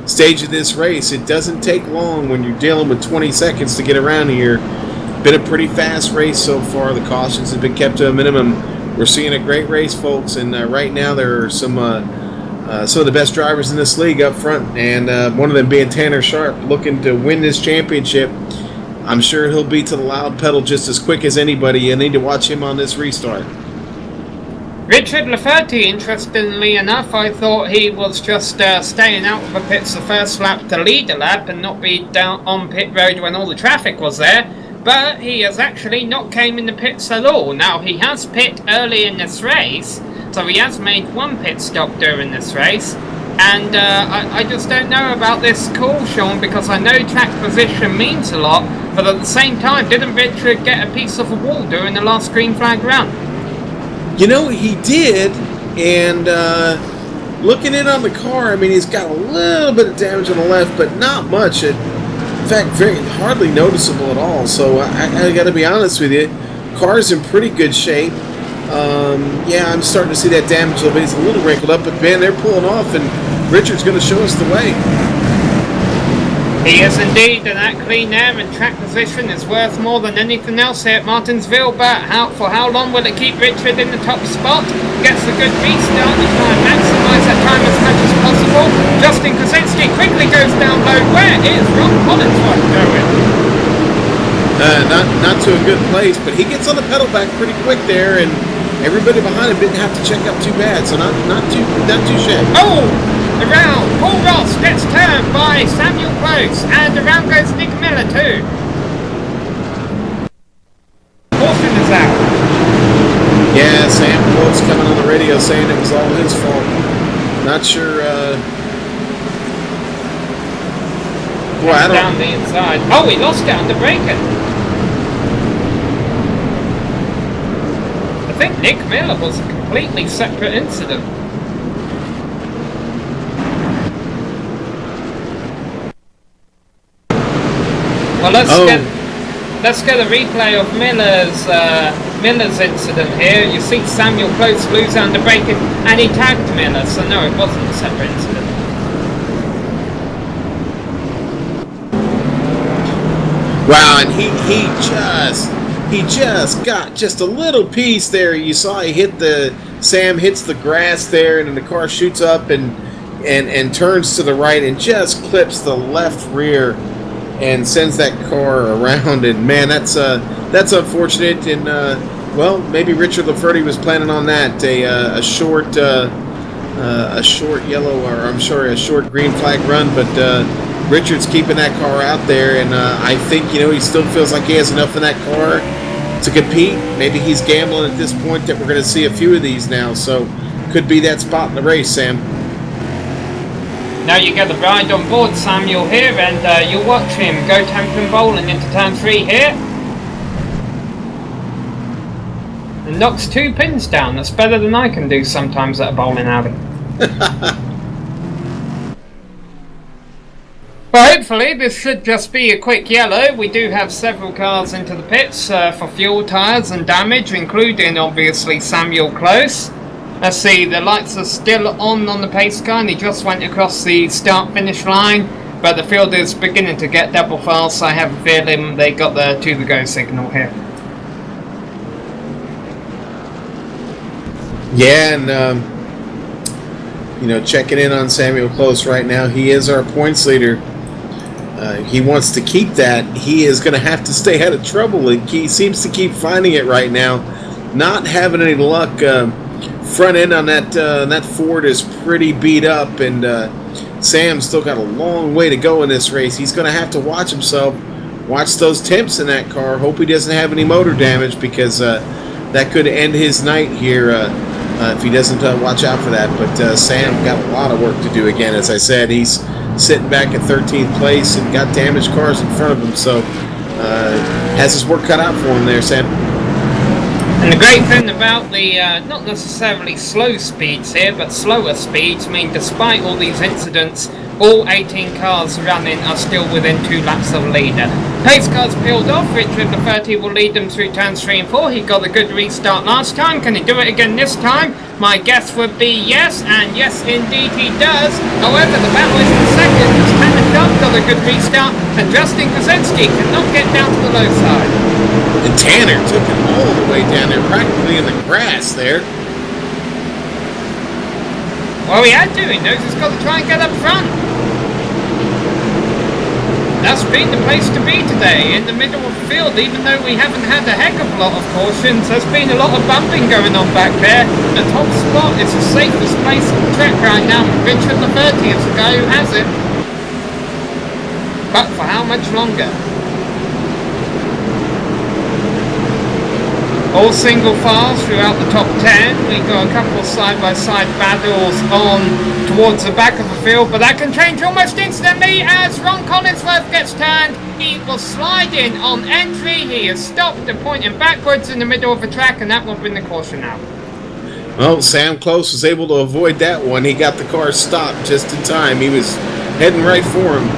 stage of this race. It doesn't take long when you're dealing with 20 seconds to get around here. Been a pretty fast race so far. The cautions have been kept to a minimum. We're seeing a great race, folks, and right now there are some of the best drivers in this league up front, and one of them being Tanner Sharp, looking to win this championship. I'm sure he'll be to the loud pedal just as quick as anybody. You need to watch him on this restart. Richard Lafferty, interestingly enough, I thought he was just staying out of the pits the first lap to lead a lap and not be down on pit road when all the traffic was there, but he has actually not came in the pits at all. Now, he has pit early in this race, so he has made one pit stop during this race, and I just don't know about this call, Sean, because I know track position means a lot, but at the same time, didn't Richard get a piece of a wall during the last green flag run? He did, and looking in on the car, I mean, he's got a little bit of damage on the left, but not much. In fact, hardly noticeable at all. So I got to be honest with you, car's in pretty good shape. Yeah, I'm starting to see that damage a little bit. He's a little wrinkled up, but man, they're pulling off, and Richard's going to show us the way. He is indeed, and that clean air and track position is worth more than anything else here at Martinsville, but for how long will it keep Richard in the top spot? Gets a good restart to try and maximise that time as much as possible. Justin Krasinski quickly goes down low. Where is Ron Collinsworth going? Not to a good place, but he gets on the pedal back pretty quick there, and everybody behind him didn't have to check up too bad, so not too shabby. Oh! Around, Paul Ross gets turned by Samuel Close, and around goes Nick Miller too. Caution is out. Yeah, Sam Close coming on the radio saying it was all his fault. Not sure. Boy, I don't. Down the inside. Oh, he lost it under braking. I think Nick Miller was a completely separate incident. Well, let's get a replay of Miller's incident here. You see Samuel Close lose under braking, and he tagged Miller, so no, it wasn't a separate incident. Wow, and he just got just a little piece there. You saw Sam hits the grass there, and then the car shoots up and turns to the right and just clips the left rear and sends that car around. And man, that's unfortunate. And well, maybe Richard Lafferty was planning on that, a short yellow, or I'm sorry, a short green flag run, but Richard's keeping that car out there, and I think he still feels like he has enough in that car to compete. Maybe he's gambling at this point that we're going to see a few of these now, so could be that spot in the race, Sam. Now you get the ride on board Samuel here, and you'll watch him go Templin bowling into turn 3 here. And knocks 2 pins down. That's better than I can do sometimes at a bowling alley. Well, hopefully this should just be a quick yellow. We do have several cars into the pits for fuel, tyres and damage, including obviously Samuel Close. Let's see, the lights are still on the pace car, and he just went across the start-finish line, but the field is beginning to get double fast, so I have a feeling they got the to-the-go signal here. Yeah, and checking in on Samuel Close right now, he is our points leader. He wants to keep that. He is going to have to stay out of trouble, and he seems to keep finding it right now. Not having any luck. Front end on that Ford is pretty beat up, and Sam's still got a long way to go in this race. He's going to have to watch himself, watch those temps in that car. Hope he doesn't have any motor damage, because that could end his night here if he doesn't watch out for that. But Sam got a lot of work to do again. As I said, he's sitting back at 13th place and got damaged cars in front of him, so has his work cut out for him there, Sam. And the great thing about the not necessarily slow speeds here, but slower speeds, mean despite all these incidents, all 18 cars running are still within 2 laps of the leader. Pace cars peeled off. Richard the 30 will lead them through turns 3 and 4. He got a good restart last time. Can he do it again this time? My guess would be yes, and yes indeed he does. However, the battle is in second as Tanner Sharp got a good restart, and Justin Krasinski cannot get down to the low side. And Tanner took it all the way down there, practically in the grass there. Well, he had to. He knows he's got to try and get up front. That's been the place to be today, in the middle of the field, even though we haven't had a heck of a lot of cautions. There's been a lot of bumping going on back there. The top spot is the safest place on the track right now. Richard the 30 is the guy who has it. But for how much longer? All single files throughout the top 10. We got a couple of side-by-side battles on towards the back of the field, but that can change almost instantly as Ron Collinsworth gets turned. He was sliding on entry. He has stopped and pointing backwards in the middle of the track, and that will bring the caution out. Well, Sam Close was able to avoid that one. He got the car stopped just in time. He was heading right for him.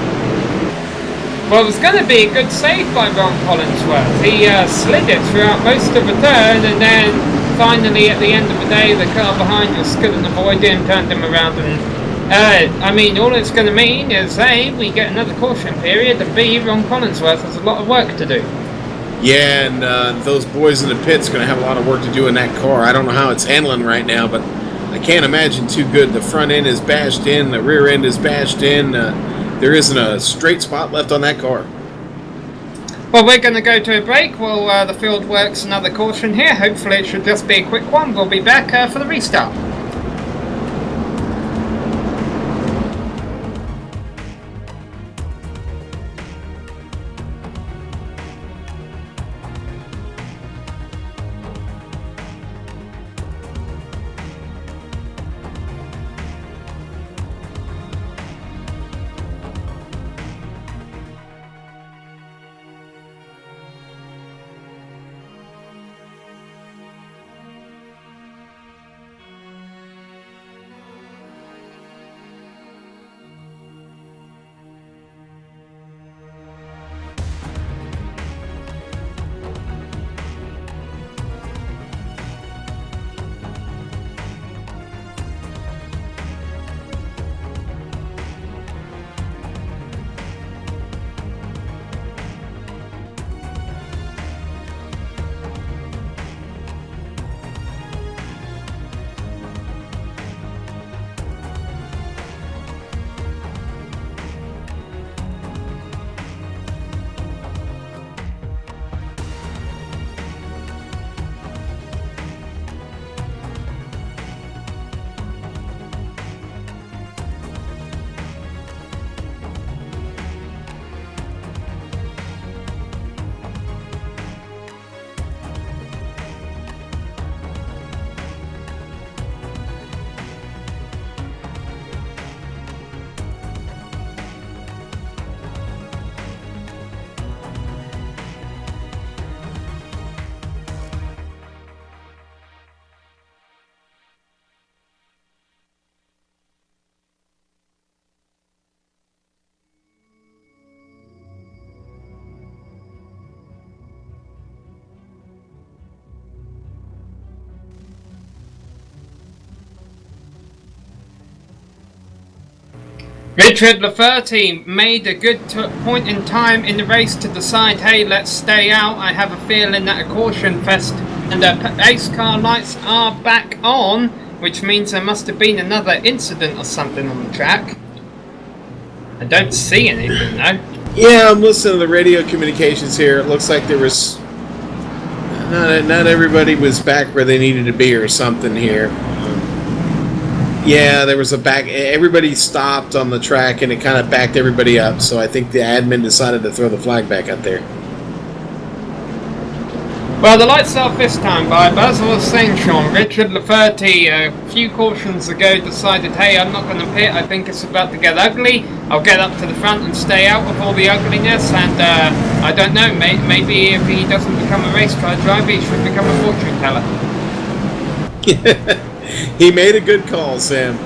Well, it was going to be a good save by Ron Collinsworth. He slid it throughout most of the turn, and then finally at the end of the day, the car behind us couldn't avoid him, turned him around, and I mean, all it's going to mean is A, we get another caution period, and B, Ron Collinsworth has a lot of work to do. Yeah, and those boys in the pit's going to have a lot of work to do in that car. I don't know how it's handling right now, but I can't imagine too good. The front end is bashed in, the rear end is bashed in. There isn't a straight spot left on that car. Well, we're going to go to a break while the field works another caution here. Hopefully it should just be a quick one. We'll be back for the restart. Richard Lafferty made a good point in time in the race to decide, hey, let's stay out. I have a feeling that a caution fest and the pace car lights are back on, which means there must have been another incident or something on the track. I don't see anything though. Yeah, I'm listening to the radio communications here. It looks like there was not everybody was back where they needed to be or something here. Yeah, there was a back. Everybody stopped on the track, and it kind of backed everybody up. So I think the admin decided to throw the flag back out there. Well, the lights are off this time, but as I was saying, Sean, Richard Lafferty a few cautions ago decided, hey, I'm not going to pit. I think it's about to get ugly. I'll get up to the front and stay out of all the ugliness. And I don't know, maybe if he doesn't become a race car driver, he should become a fortune teller. He made a good call, Sam.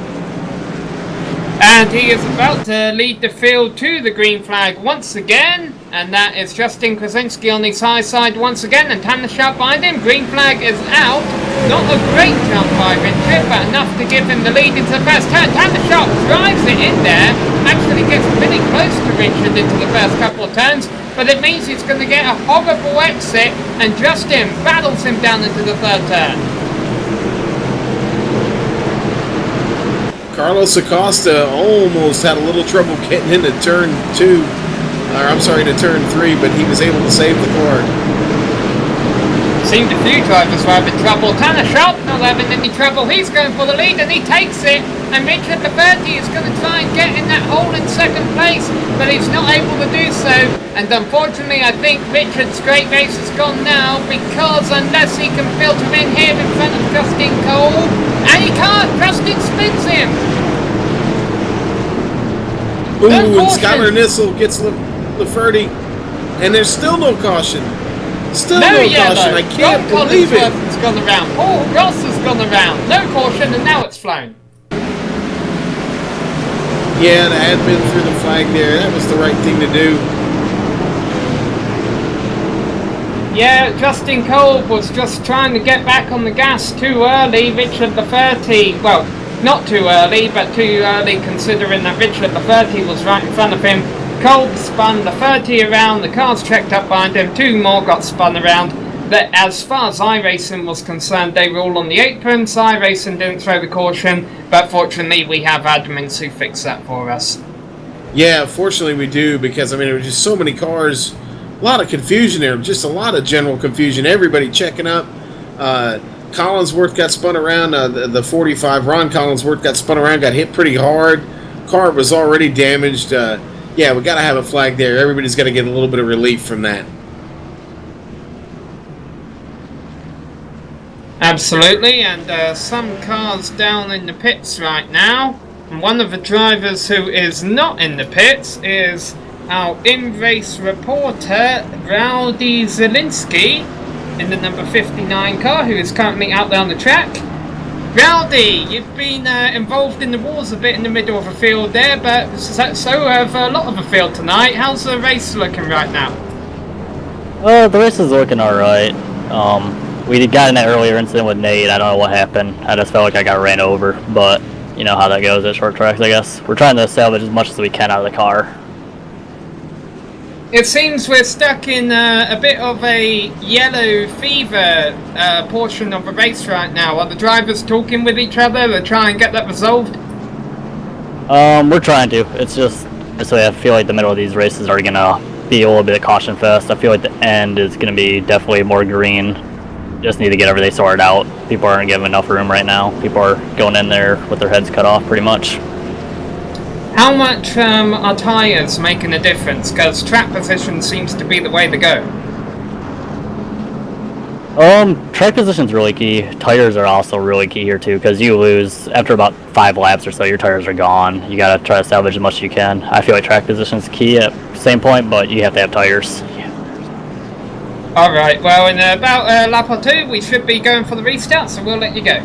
And he is about to lead the field to the green flag once again. And that is Justin Krasinski on his high side once again. And Tanner Sharp behind him. Green flag is out. Not a great jump by Richard, but enough to give him the lead into the first turn. Tanner Sharp drives it in there. Actually gets pretty close to Richard into the first couple of turns. But it means he's going to get a horrible exit. And Justin battles him down into the third turn. Carlos Acosta almost had a little trouble getting into turn 2, or I'm sorry, to turn 3, but he was able to save the car. Seemed a few drivers were having trouble. Tanner Sharp not having any trouble. He's going for the lead and he takes it. And Richard Lafferty is going to try and get in that hole in second place, but he's not able to do so. And unfortunately, I think Richard's great race is gone now, because unless he can filter in here in front of Justin Cole, and he can't, Justin spins him. Ooh, No and caution. Skylar Nissel gets Lafferty, and there's still no caution. Still no caution. I can't believe it. Has gone around. Paul Ross has gone around. No caution, and now it's flown. Yeah, the admin threw the flag there. That was the right thing to do. Yeah, Justin Cole was just trying to get back on the gas too early. Richard Lafferty, well, not too early, but too early considering that Richard Lafferty was right in front of him. Cole spun Lafferty around, the cars checked up behind him, 2 more got spun around. But as far as iRacing was concerned, they were all on the aprons. iRacing didn't throw the caution, but fortunately we have admins who fix that for us. Yeah, fortunately we do, because I mean, there were just so many cars, a lot of confusion there, just a lot of general confusion. Everybody checking up. Collinsworth got spun around, the 45, Ron Collinsworth got spun around, got hit pretty hard. Car was already damaged. Yeah, we got to have a flag there. Everybody's got to get a little bit of relief from that. Absolutely, and some cars down in the pits right now. And one of the drivers who is not in the pits is our in-race reporter, Rowdy Zielinski, in the number 59 car, who is currently out there on the track. Rowdy, you've been involved in the wars a bit in the middle of the field there, but so have a lot of the field tonight. How's the race looking right now? The race is looking alright. We got in that earlier incident with Nate. I don't know what happened. I just felt like I got ran over, but you know how that goes at short tracks, I guess. We're trying to salvage as much as we can out of the car. It seems we're stuck in a bit of a yellow fever portion of the race right now. Are the drivers talking with each other to try and get that resolved? We're trying to. It's just, so I feel like the middle of these races are going to be a little bit of caution fest. I feel like the end is going to be definitely more green. Just need to get everything sorted out. People aren't giving enough room right now. People are going in there with their heads cut off pretty much. How much are tyres making a difference? Because track position seems to be the way to go. Track position's really key. Tires are also really key here too, because you lose after about 5 laps or so, your tires are gone. You gotta try to salvage as much as you can. I feel like track position's key at the same point, but you have to have tires. Alright, well in about a lap or 2 we should be going for the restart, so we'll let you go.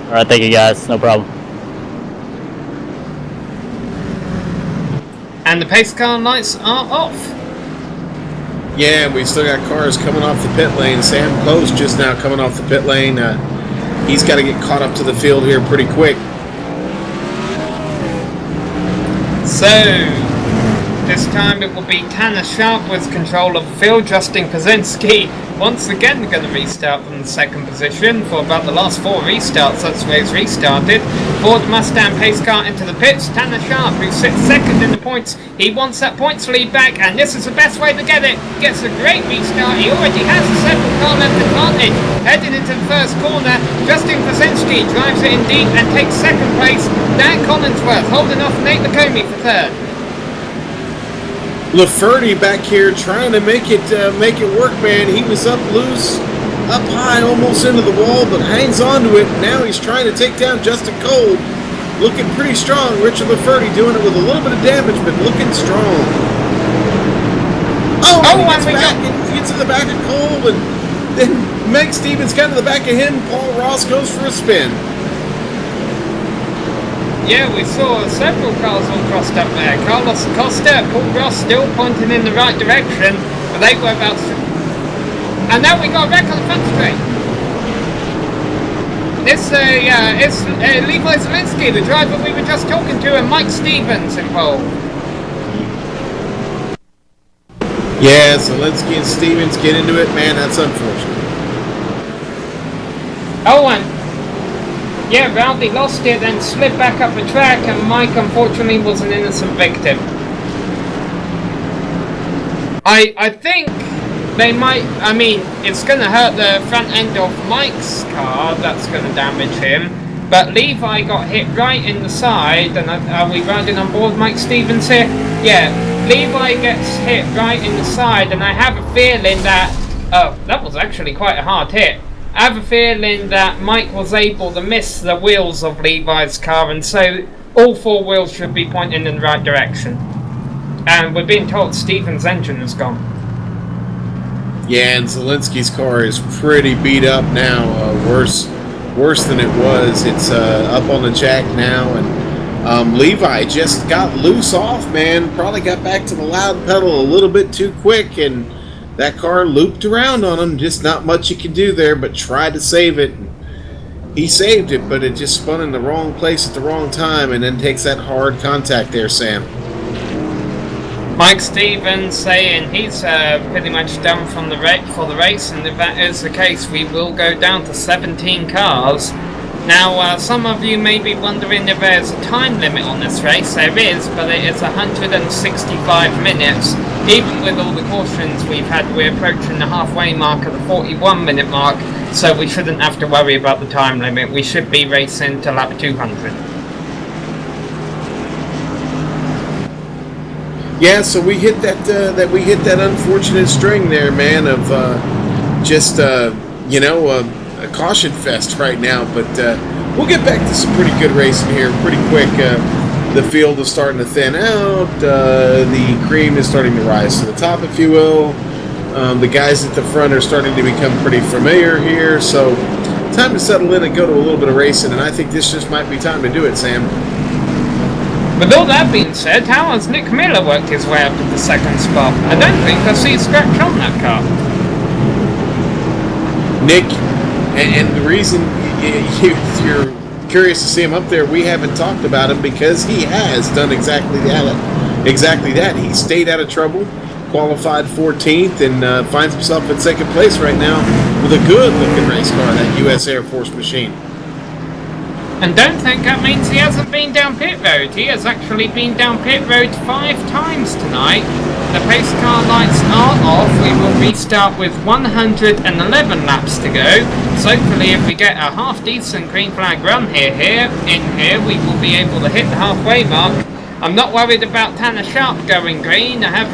Alright, thank you guys, no problem. And the pace car lights are off. Yeah, we still got cars coming off the pit lane. Sam Close just now coming off the pit lane. He's got to get caught up to the field here pretty quick. So, this time it will be Tanner Sharp with control of the field. Justin Kozinski once again going to restart from the second position for about the last 4 restarts. That's where he's restarted. Ford Mustang pace car into the pits. Tanner Sharp, who sits second in the points. He wants that points lead back, and this is the best way to get it. Gets a great restart. He already has a 7-car left advantage. Heading into the first corner, Justin Kozinski drives it in deep and takes second place. Dan Collinsworth holding off Nate Lacombe for third. Lafferty back here trying to make it work, man. He was up loose, up high, almost into the wall, but hangs on to it. Now he's trying to take down Justin Cole. Looking pretty strong. Richard Lafferty doing it with a little bit of damage, but looking strong. Oh, he gets back and gets in the back of Cole, and then Meg Stevens got to the back of him. Paul Ross goes for a spin. Yeah, we saw several cars all crossed up there. Carlos Acosta, Paul Ross still pointing in the right direction, but they were about to... And now we got a wreck on the front straight. It's Levi Zielinski, the driver we were just talking to, and Mike Stevens involved. Yeah, Zielinski and Stevens get into it, man. That's unfortunate. Oh, and yeah, Rowdy lost it, then slid back up the track, and Mike unfortunately was an innocent victim. I think they might, I mean, it's going to hurt the front end of Mike's car, that's going to damage him, but Levi got hit right in the side, and are we riding on board Mike Stevens here? Yeah, Levi gets hit right in the side, and I have a feeling that, oh, that was actually quite a hard hit. I have a feeling that Mike was able to miss the wheels of Levi's car, and so all 4 wheels should be pointing in the right direction. And we're being told Stevens' engine is gone. Yeah, and Zielinski's car is pretty beat up now, worse than it was. It's up on the jack now, and Levi just got loose off, man. Probably got back to the loud pedal a little bit too quick, and that car looped around on him. Just not much you can do there, but try to save it. He saved it, but it just spun in the wrong place at the wrong time, and then takes that hard contact there, Sam. Mike Stevens saying he's pretty much done from the for the race, and if that is the case, we will go down to 17 cars. Now, some of you may be wondering if there's a time limit on this race. There is, but it is 165 minutes. Even with all the cautions we've had, we're approaching the halfway mark of the 41-minute mark, so we shouldn't have to worry about the time limit. We should be racing to lap 200. Yeah, so we hit that unfortunate string there, man, of a caution fest right now, but we'll get back to some pretty good racing here pretty quick. The field is starting to thin out. The cream is starting to rise to the top, if you will. The guys at the front are starting to become pretty familiar here, so time to settle in and go to a little bit of racing, and I think this just might be time to do it, Sam. With all that being said, how has Nick Miller worked his way up to the second spot? I don't think I see a scratch on that car. Nick, and the reason you're curious to see him up there, we haven't talked about him because he has done exactly that. He stayed out of trouble, qualified 14th, and finds himself in second place right now with a good-looking race car, that U.S. Air Force machine. And don't think that means he hasn't been down pit road. He has actually been down pit road 5 times tonight. The pace car lights are off. We will restart with 111 laps to go. So hopefully if we get a half-decent green flag run here, we will be able to hit the halfway mark. I'm not worried about Tanner Sharp going green. I have,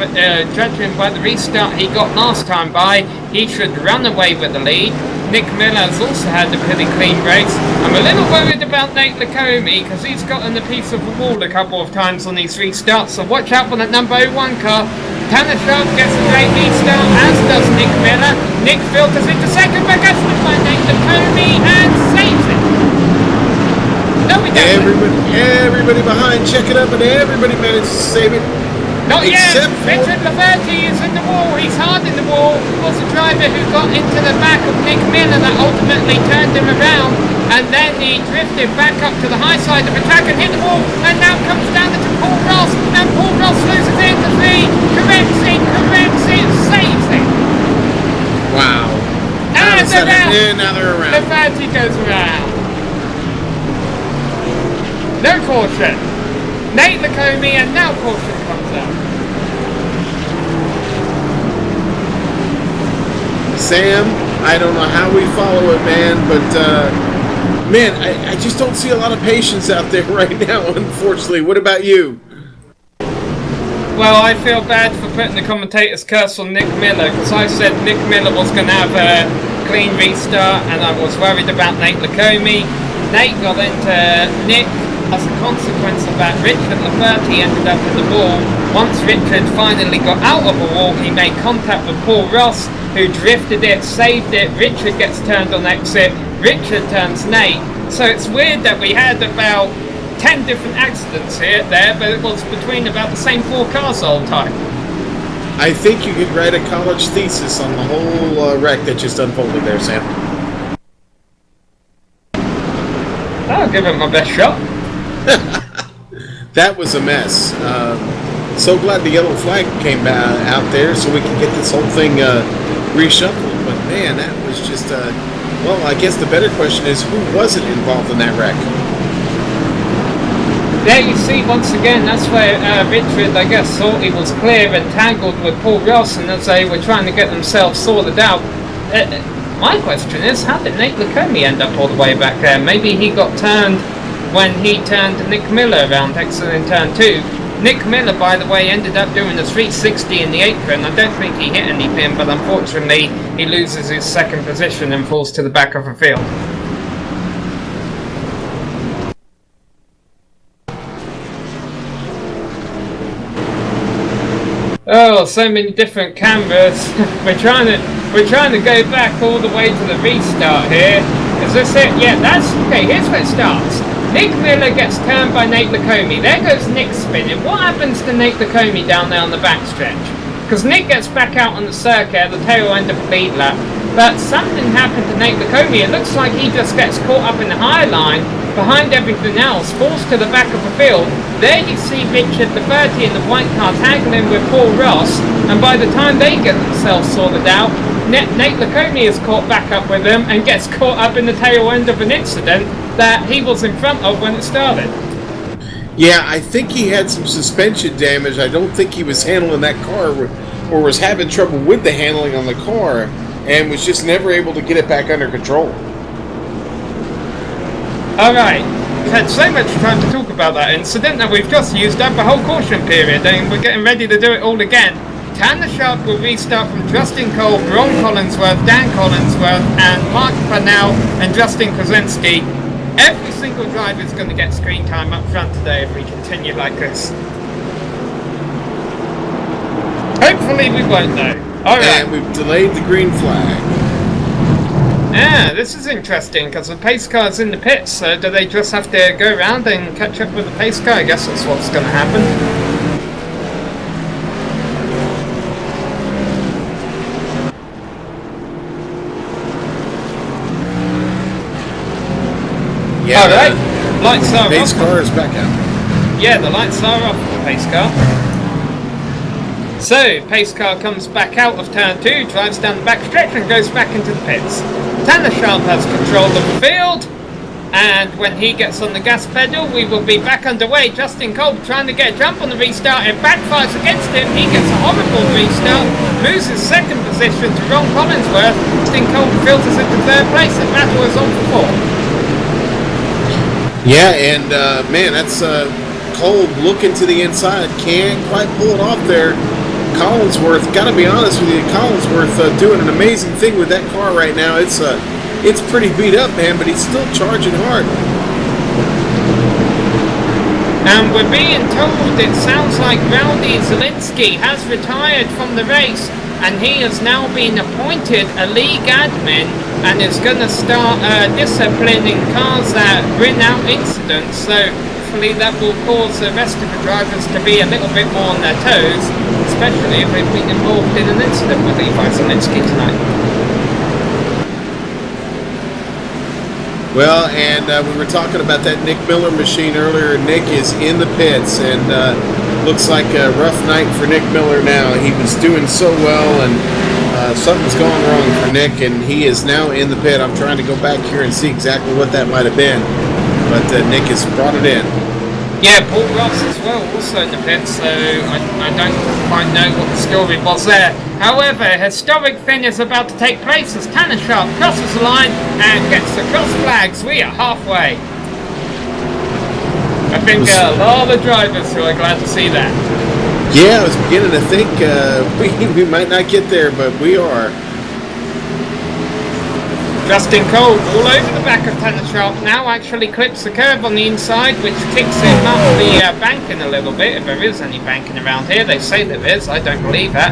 judging by the restart he got last time by, he should run away with the lead. Nick Miller has also had a pretty clean race. I'm a little worried about Nate Lacombe because he's gotten a piece of the wall a couple of times on these restarts, so watch out for that number 01 car. Tanner Sharp gets a great restart, as does Nick Miller. Nick filters into second, but gets to find Nate Lacombe and saves it. No, we don't. Everybody behind, check it up, and everybody manages to save it. Not yet. Richard Laverty is in the wall. He's hard in the wall. He wasn't driver who got into the back of Nick Miller that ultimately turned him around, and then he drifted back up to the high side of the track and hit the wall, and now comes down into Paul Ross, and Paul Ross loses into three, corrects it, saves it. Wow. And Now they're around. the fancy goes around. No caution. Nate Lacombe, and now caution comes out. Sam, I don't know how we follow it, man, but man, I just don't see a lot of patience out there right now, unfortunately. What about you? Well, I feel bad for putting the commentator's curse on Nick Miller, because I said Nick Miller was going to have a clean restart, and I was worried about Nate Lacombe. Nate got into Nick. As a consequence of that, Richard Lafferty ended up in the wall. Once Richard finally got out of the wall, he made contact with Paul Ross, who drifted it, saved it. Richard gets turned on exit. Richard turns Nate. So it's weird that we had about 10 different accidents there, but it was between about the same 4 cars all the time. I think you could write a college thesis on the whole wreck that just unfolded there, Sam. I'll give it my best shot. That was a mess. So glad the yellow flag came out there so we can get this whole thing reshuffled. But man, that was just, well, I guess the better question is, who wasn't involved in that wreck? There you see, once again, that's where Richard, I guess, thought he was clear and tangled with Paul Ross, and as they were trying to get themselves sorted out. My question is, how did Nate Lacombe end up all the way back there? Maybe he got turned when he turned Nick Miller around exiting turn 2. Nick Miller, by the way, ended up doing a 360 in the apron. I don't think he hit anything, but unfortunately he loses his second position and falls to the back of the field. Oh, so many different cameras. We're trying to go back all the way to the restart here. Is this it? Yeah, that's okay. Here's where it starts. Nick Miller gets turned by Nate Lacombe. There goes Nick spinning. What happens to Nate Lacombe down there on the backstretch? Because Nick gets back out on the circuit at the tail end of the lead lap. But something happened to Nate Lacombe. It looks like he just gets caught up in the high line behind everything else, falls to the back of the field. There you see Richard Lafferty in the white car tangling with Paul Ross, and by the time they get themselves sorted out, Nate Lacombe is caught back up with them and gets caught up in the tail end of an incident that he was in front of when it started. Yeah, I think he had some suspension damage. I don't think he was handling that car or was having trouble with the handling on the car and was just never able to get it back under control. Alright, we've had so much time to talk about that incident that we've just used up a whole caution period and we're getting ready to do it all again. Tanner Sharp will restart from Justin Cole, Ron Collinsworth, Dan Collinsworth, and Mark Parnell and Justin Krasinski. Every single driver is going to get screen time up front today if we continue like this. Hopefully we won't though. Alright. And we've delayed the green flag. Yeah, this is interesting because the pace car's in the pits, so do they just have to go around and catch up with the pace car? I guess that's what's going to happen. Yeah, alright, lights are off. Pace car is back out. Yeah, the lights are off for the pace car. So, pace car comes back out of turn 2, drives down the back stretch and goes back into the pits. Tanner Sharp has control of the field, and when he gets on the gas pedal, we will be back underway. Justin Cole trying to get a jump on the restart, it backfires against him. He gets a horrible restart, moves his second position to Ron Collinsworth. Justin Cole filters into third place, and battle is on for 4th. Yeah, and man, that's Cole looking to the inside. Can't quite pull it off there. Collinsworth, gotta be honest with you, Collinsworth doing an amazing thing with that car right now. It's pretty beat up, man, but he's still charging hard. And we're being told it sounds like Rowdy Zielinski has retired from the race, and he has now been appointed a league admin and is going to start disciplining cars that bring out incidents. So hopefully that will cause the rest of the drivers to be a little bit more on their toes. especially if they've been involved in an incident with Levi Zielinski tonight. Well, and we were talking about that Nick Miller machine earlier. Nick is in the pits, and looks like a rough night for Nick Miller now. He was doing so well, and something's gone wrong for Nick, and he is now in the pit. I'm trying to go back here and see exactly what that might have been, but Nick has brought it in. Yeah, Paul Ross as well, also in the pit, so I don't quite know what the story was there. However, a historic thing is about to take place as Tanner Sharp crosses the line and gets the cross flags. We are halfway. I think a lot of drivers who are glad to see that. Yeah, I was beginning to think we might not get there, but we are. Justin Cole all over the back of Tanner Sharp now, actually clips the curve on the inside, which kicks him up the banking a little bit, if there is any banking around here. They say there is, I don't believe that.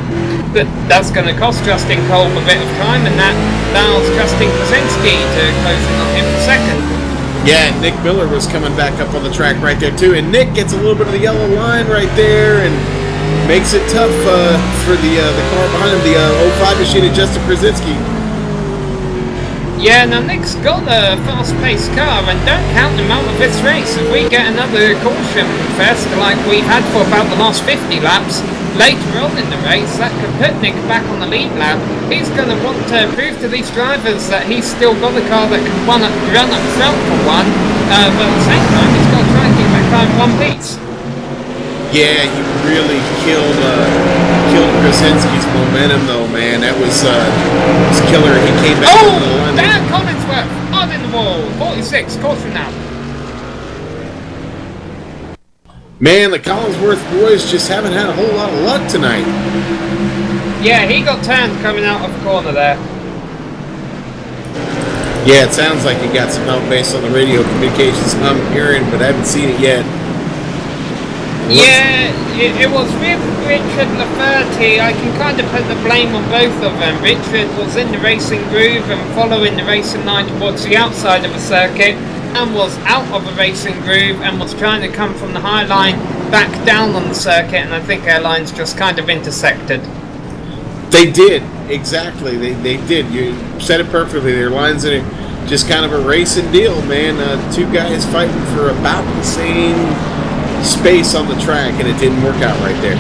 But that's going to cost Justin Cole a bit of time, and that allows Justin Krasinski to close in on him for second. Yeah, Nick Miller was coming back up on the track right there too, and Nick gets a little bit of the yellow line right there and makes it tough for the car behind him, the 05 machine of Justin Krasinski. Yeah, now Nick's got a fast-paced car, and don't count him out of this race. If we get another caution fest like we've had for about the last 50 laps, later on in the race, that could put Nick back on the lead lap. He's going to want to prove to these drivers that he's still got a car that can run up front for one, but at the same time, he's got to try and keep that car in one piece. Yeah, he really killed Krasinski's momentum, though, man. That was killer. He came back over the line. Dan Collinsworth on in the wall. 46, caution now. Man, the Collinsworth boys just haven't had a whole lot of luck tonight. Yeah, he got turned coming out of the corner there. Yeah, it sounds like he got some help based on the radio communications I'm hearing, but I haven't seen it yet. Yeah, it was with Richard Lafferty. I can kind of put the blame on both of them. Richard was in the racing groove and following the racing line towards the outside of the circuit, and was out of the racing groove and was trying to come from the high line back down on the circuit, and I think their lines just kind of intersected. They did, exactly. They did. You said it perfectly. Their lines in it, just kind of a racing deal, man. Two guys fighting for about the same space on the track, and it didn't work out right there.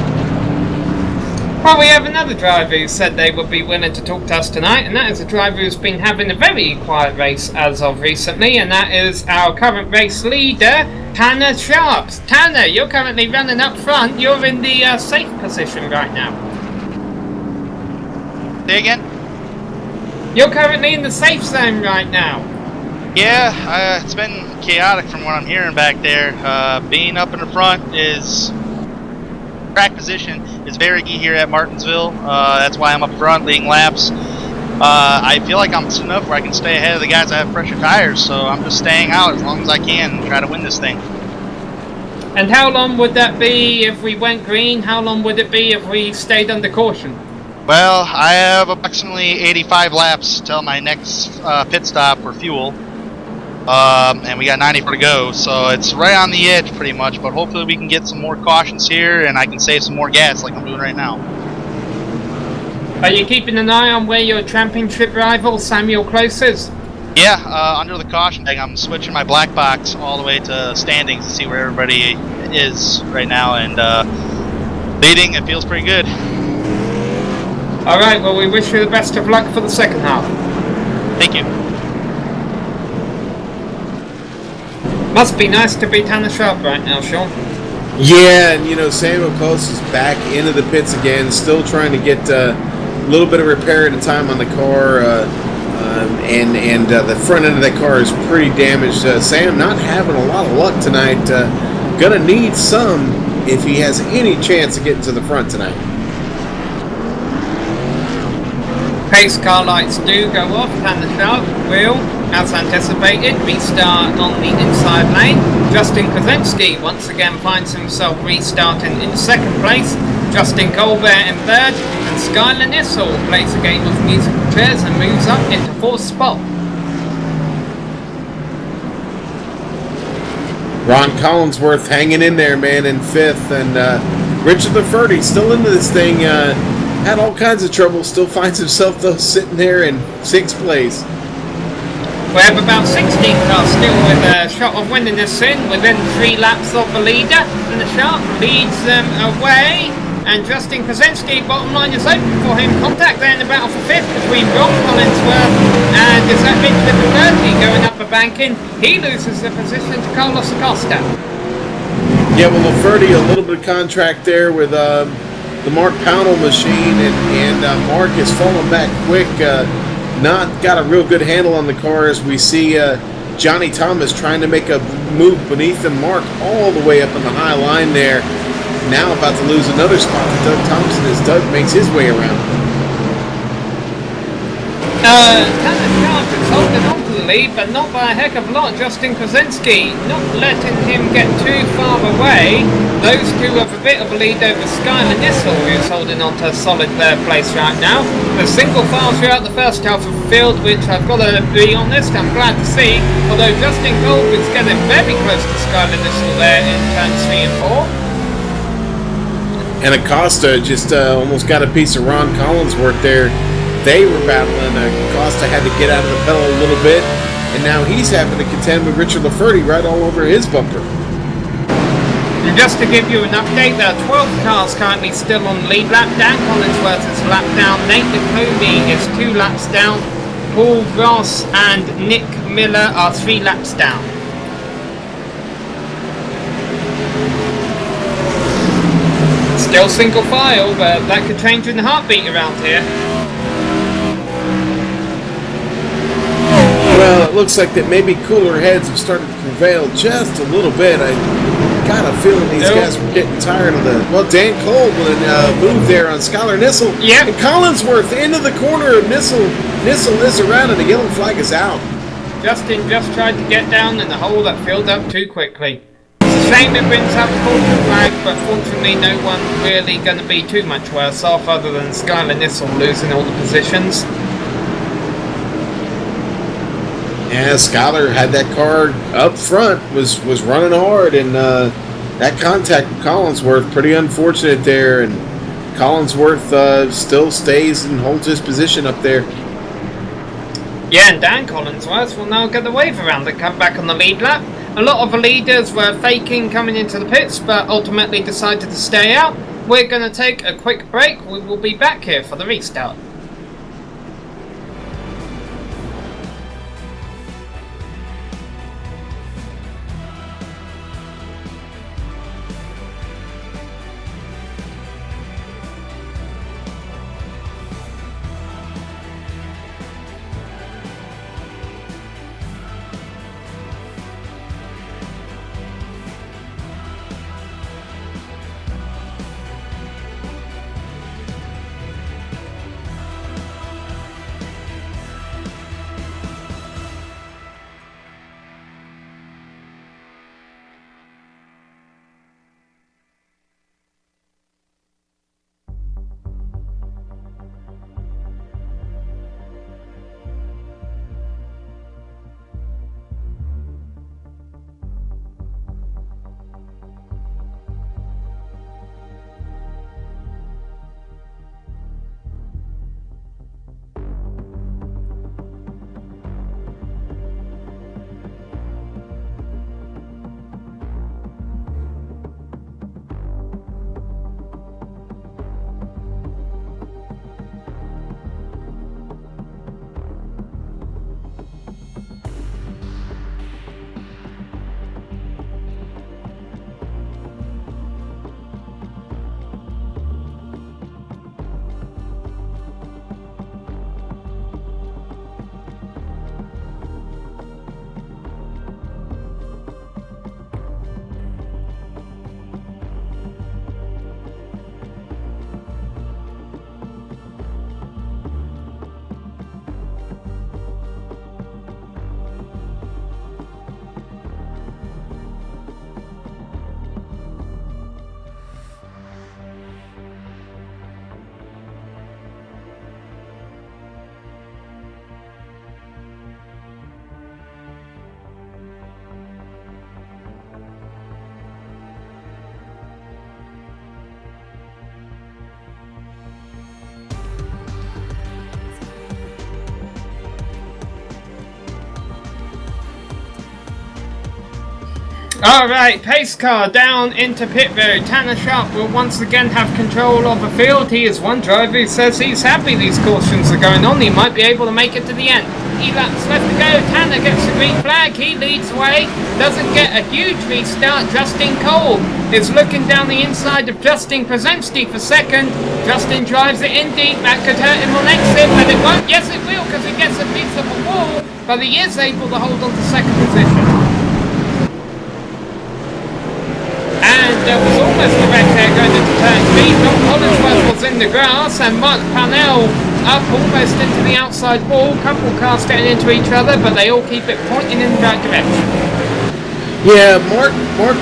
Well, we have another driver who said they would be willing to talk to us tonight, and that is a driver who's been having a very quiet race as of recently, and that is our current race leader, Tanner Sharp. Tanner, you're currently running up front. You're in the safe position right now. Say again? You're currently in the safe zone right now. Yeah, it's been chaotic from what I'm hearing back there. Being up in the front is... track position is very key here at Martinsville. That's why I'm up front leading laps. I feel like I'm soon enough where I can stay ahead of the guys that have fresher tires, so I'm just staying out as long as I can and try to win this thing. And how long would that be if we went green? How long would it be if we stayed under caution? Well, I have approximately 85 laps till my next pit stop for fuel. And we got 94 to go, so it's right on the edge pretty much, but hopefully we can get some more cautions here and I can save some more gas like I'm doing right now. Are you keeping an eye on where your championship rival Samuel Close is? Yeah, under the caution tag I'm switching my black box all the way to standings to see where everybody is right now, and leading, it feels pretty good. Alright, well we wish you the best of luck for the second half. Thank you. Must be nice to be Tanner Sharp right now, Sean. Yeah, and Samuel Close is back into the pits again, still trying to get a little bit of repair at a time on the car, and the front end of that car is pretty damaged. Sam not having a lot of luck tonight. Gonna need some if he has any chance of getting to the front tonight. Pace car lights do go off. Tanner Sharp will, as anticipated, restart on the inside lane. Justin Krasinski once again finds himself restarting in second place. Justin Colbert in third, and Skylar Nissel plays a game of musical chairs and moves up into fourth spot. Ron Collinsworth hanging in there, man, in fifth, and Richard LaFerty still into this thing. Had all kinds of trouble. Still finds himself though sitting there in 6th place. We have about 16 cars still with a shot of winning this in within 3 laps of the leader, and the shark leads them away. And Justin Kozinski, bottom line is open for him. Contact there in the battle for 5th between Ron Collinsworth and is that Mitch Liberty going up a banking. He loses the position to Carlos Acosta. Yeah, well, LaFerty, a little bit of contract there with the Mark Pownell machine, and Mark has fallen back quick. Not got a real good handle on the car as we see Johnny Thomas trying to make a move beneath him. Mark all the way up on the high line there. Now about to lose another spot to Doug Thompson as Doug makes his way around. Tanner Sharp is holding on to the lead, but not by a heck of a lot. Justin Kozinski not letting him get too far away. Those two have a bit of a lead over Skylar Nissel, who's holding on to a solid 3rd place right now. The single file throughout the first half of the field, which I've got to be honest, I'm glad to see. Although Justin Goldwyn's getting very close to Skylar Nissel there in turns 3 and 4. And Acosta just almost got a piece of Ron Collinsworth there. They were battling. Acosta had to get out of the pedal a little bit, and now he's having to contend with Richard LaFerty right all over his bumper. And just to give you an update, there are 12 cars currently still on lead lap. Dan Collinsworth is a lap down. Nate Nicoli is 2 laps down. Paul Ross and Nick Miller are 3 laps down. Still single file, but that could change in a heartbeat around here. Well, it looks like that maybe cooler heads have started to prevail just a little bit. I got a feeling these guys were getting tired of the... Well, Dan Cole with a move there on Skylar Nissel. Yep. And Collinsworth into the corner of Nissel. Nissel is around and the yellow flag is out. Justin just tried to get down in the hole that filled up too quickly. It's a shame it brings out the caution flag, but fortunately no one's really going to be too much worse off other than Skylar Nissel losing all the positions. Yeah, Skylar had that car up front, was running hard, and that contact with Collinsworth, pretty unfortunate there, and Collinsworth still stays and holds his position up there. Yeah, and Dan Collinsworth will now get the wave around and come back on the lead lap. A lot of the leaders were faking coming into the pits, but ultimately decided to stay out. We're going to take a quick break. We will be back here for the restart. Alright, pace car down into pit road. Tanner Sharp will once again have control of the field. He is one driver who says he's happy these cautions are going on. He might be able to make it to the end. 3 laps left to go. Tanner gets the green flag. He leads away. Doesn't get a huge restart. Justin Cole is looking down the inside of Justin Przemski for second. Justin drives it in deep. That could hurt him on exit, but it won't. Yes, it will, because he gets a piece of a wall, but he is able to hold on to second position. And there was almost a wreck there going into turn 3. John Collinsworth was in the grass, and Mark Parnell up almost into the outside wall. Couple cars getting into each other, but they all keep it pointing in the right direction. Yeah, Mark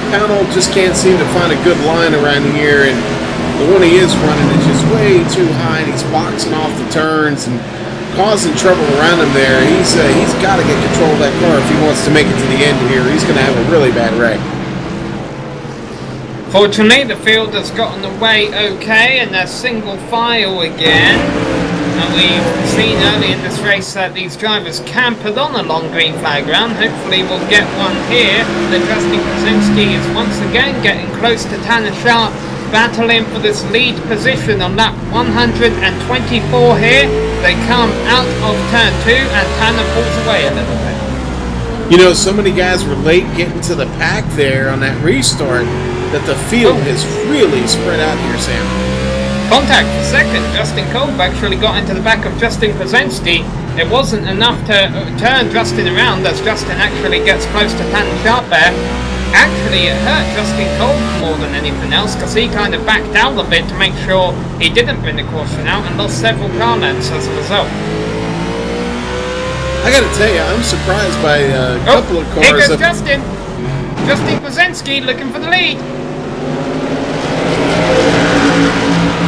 Pownell just can't seem to find a good line around here, and the one he is running is just way too high, and he's boxing off the turns and causing trouble around him there. He's got to get control of that car if he wants to make it to the end here. He's going to have a really bad wreck. Fortunately, the field has gotten away okay, and they're single file again. And we've seen early in this race that these drivers can put on a long green flag round. Hopefully we'll get one here. The Justin Przemski is once again getting close to Tanner Sharp, battling for this lead position on lap 124 here. They come out of turn 2, and Tanner pulls away a little bit. You know, so many guys were late getting to the pack there on that restart that the field has really spread out here, Sam. Contact for second. Justin Kolb actually got into the back of Justin Przemski. It wasn't enough to turn Justin around as Justin actually gets close to Tanner Sharp there. Actually, it hurt Justin Kolb more than anything else because he kind of backed out a bit to make sure he didn't bring the caution out and lost several car lengths as a result. I gotta tell you, I'm surprised by a couple of cars. Here goes Justin. Justin Przemski looking for the lead.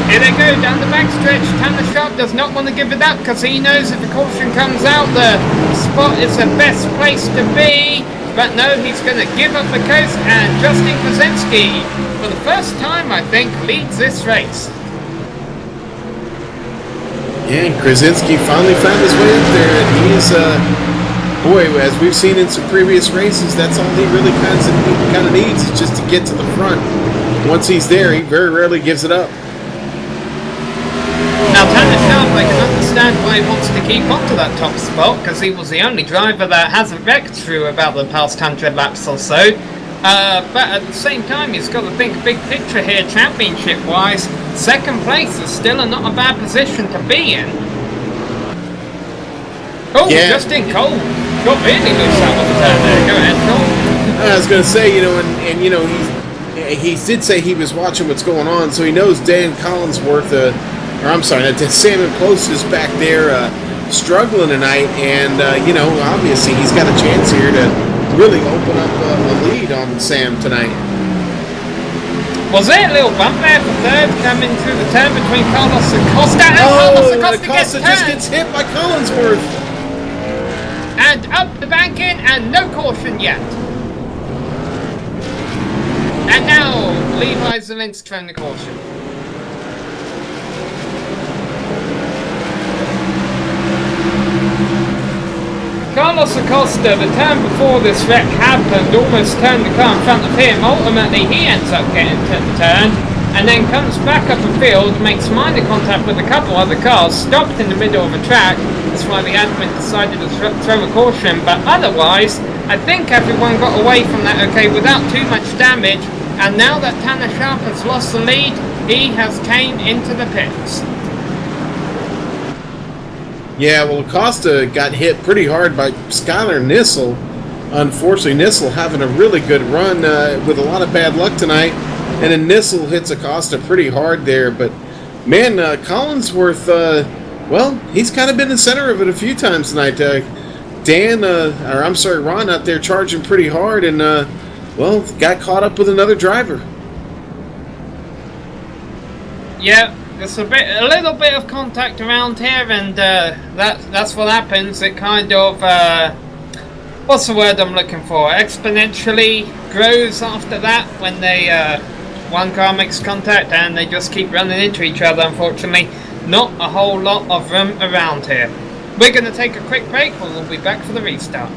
Here they go down the backstretch. Tanner Sharp does not want to give it up because he knows if the caution comes out, the spot is the best place to be. But no, he's going to give up the coast, and Justin Przemski, for the first time, I think, leads this race. Yeah, and Krasinski finally found his way up there, and he's, boy, as we've seen in some previous races, that's all he really kind of needs is just to get to the front. Once he's there, he very rarely gives it up. Now, Tanner Sharp, I can understand why he wants to keep on to that top spot, because he was the only driver that hasn't wrecked through about the past 100 laps or so. But at the same time, he's got to think big picture here, championship-wise. Second place is still not a bad position to be in. Oh, yeah. Justin Cole got really loose out of the turn there. Go ahead, Cole. I was going to say, you know, and you know, he did say he was watching what's going on, so he knows Dan Collinsworth, Salmon Close is back there struggling tonight, and, you know, obviously he's got a chance here to really open up a lead on Sam tonight. Was there a little bump there for third coming through the turn between Carlos Acosta? Oh, Acosta just gets hit by Collinsworth. And up the bank in, and no caution yet. And now, Levi Zelinski throwing the caution. Carlos Acosta, the turn before this wreck happened, almost turned the car in front of him. Ultimately, he ends up getting to the turn and then comes back up the field, makes minor contact with a couple other cars, stopped in the middle of a track. That's why the admin decided to throw a caution. But otherwise, I think everyone got away from that okay without too much damage. And now that Tanner Sharp has lost the lead, he has came into the pits. Yeah, well, Acosta got hit pretty hard by Skylar Nissel. Unfortunately, Nissel having a really good run with a lot of bad luck tonight. And then Nissel hits Acosta pretty hard there. But, man, Collinsworth, well, he's kind of been the center of it a few times tonight. Ron out there charging pretty hard and, well, got caught up with another driver. Yeah. There's a little bit of contact around here, and that's what happens. It kind of, what's the word I'm looking for? Exponentially grows after that when they, one car makes contact and they just keep running into each other, unfortunately. Not a whole lot of room around here. We're going to take a quick break, and we'll be back for the restart.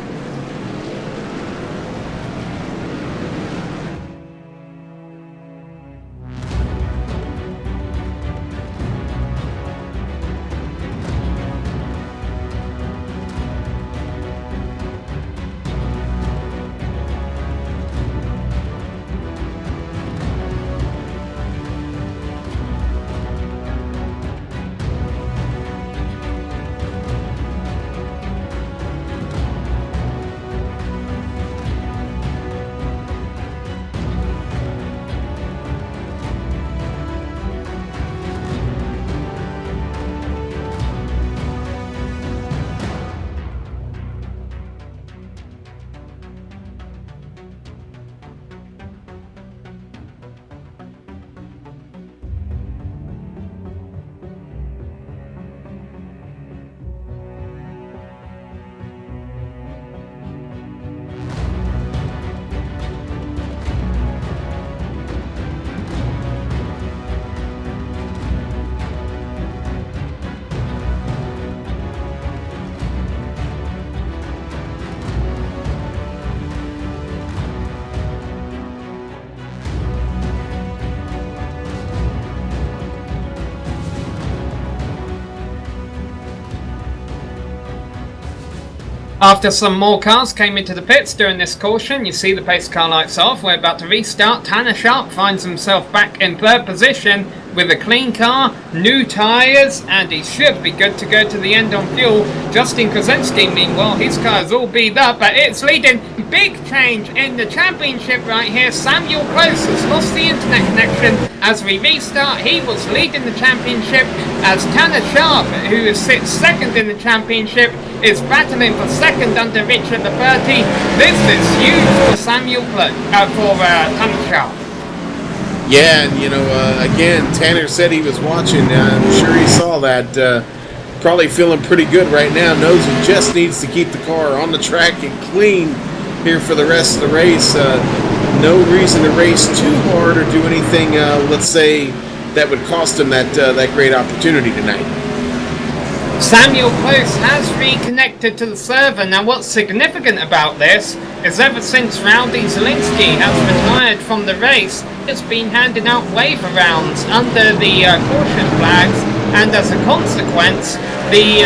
After some more cars came into the pits during this caution, you see the pace car lights off. We're about to restart. Tanner Sharp finds himself back in third position with a clean car, new tyres, and he should be good to go to the end on fuel. Justin Krasinski, meanwhile, his car is all beat up, but it's leading. Big change in the championship right here. Samuel Close has lost the internet connection. As we restart, he was leading the championship as Tanner Sharp, who sits second in the championship, is battling for second under Richard the 30. This is huge for Tanner Sharp. Yeah, and again, Tanner said he was watching. I'm sure he saw that. Probably feeling pretty good right now. Knows he just needs to keep the car on the track and clean here for the rest of the race. No reason to race too hard or do anything, let's say, that would cost him that great opportunity tonight. Samuel Close has reconnected to the server. Now what's significant about this is ever since Rowdy Zielinski has retired from the race, it's been handing out waiver rounds under the caution flags, and as a consequence, the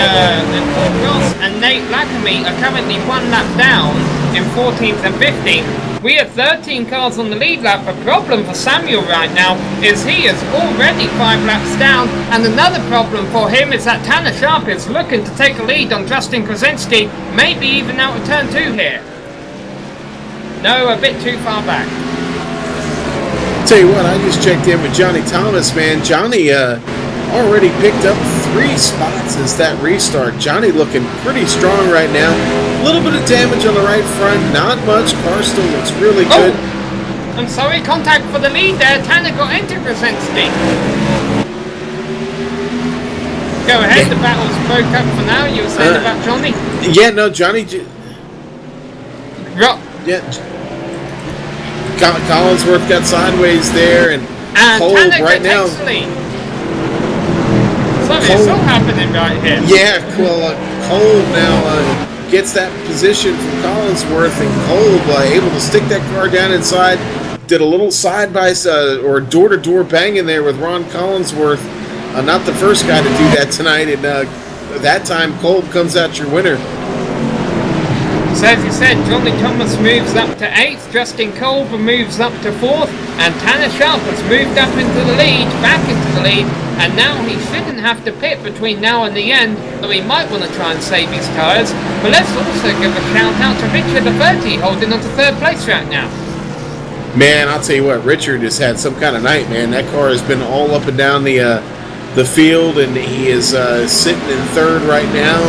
Paul Ross and Nate Lacamy are currently 1 lap down in 14th and 15th. We have 13 cars on the lead lap. The problem for Samuel right now is he is already 5 laps down, and another problem for him is that Tanner Sharp is looking to take a lead on Justin Krasinski, maybe even out of turn 2 here. No, a bit too far back. Tell you what, I just checked in with Johnny Thomas, man. Johnny already picked up 3 spots as that restart. Johnny looking pretty strong right now. A little bit of damage on the right front, not much. Car still looks really good. Oh, I'm sorry, contact for the lead there. Tanner got into Krasinski. Go ahead, the battle's broke up for now. You were saying about Johnny? Yeah, no, Johnny... Yeah. Collinsworth got sideways there, and Cole Tanner right now... It's all happening right here. Yeah, well, Cole now gets that position from Collinsworth, and Cole able to stick that car down inside. Did a little side-by-side or door-to-door banging there with Ron Collinsworth. Not the first guy to do that tonight, and that time Cole comes out your winner. So as you said, Johnny Thomas moves up to 8th, Justin Culver moves up to 4th, and Tanner Sharp has moved up into the lead, back into the lead, and now he shouldn't have to pit between now and the end, though he might want to try and save his tyres. But let's also give a shout out to Richard the 30, holding on to 3rd place right now. Man, I'll tell you what, Richard has had some kind of night, man. That car has been all up and down the field, and he is sitting in 3rd right now.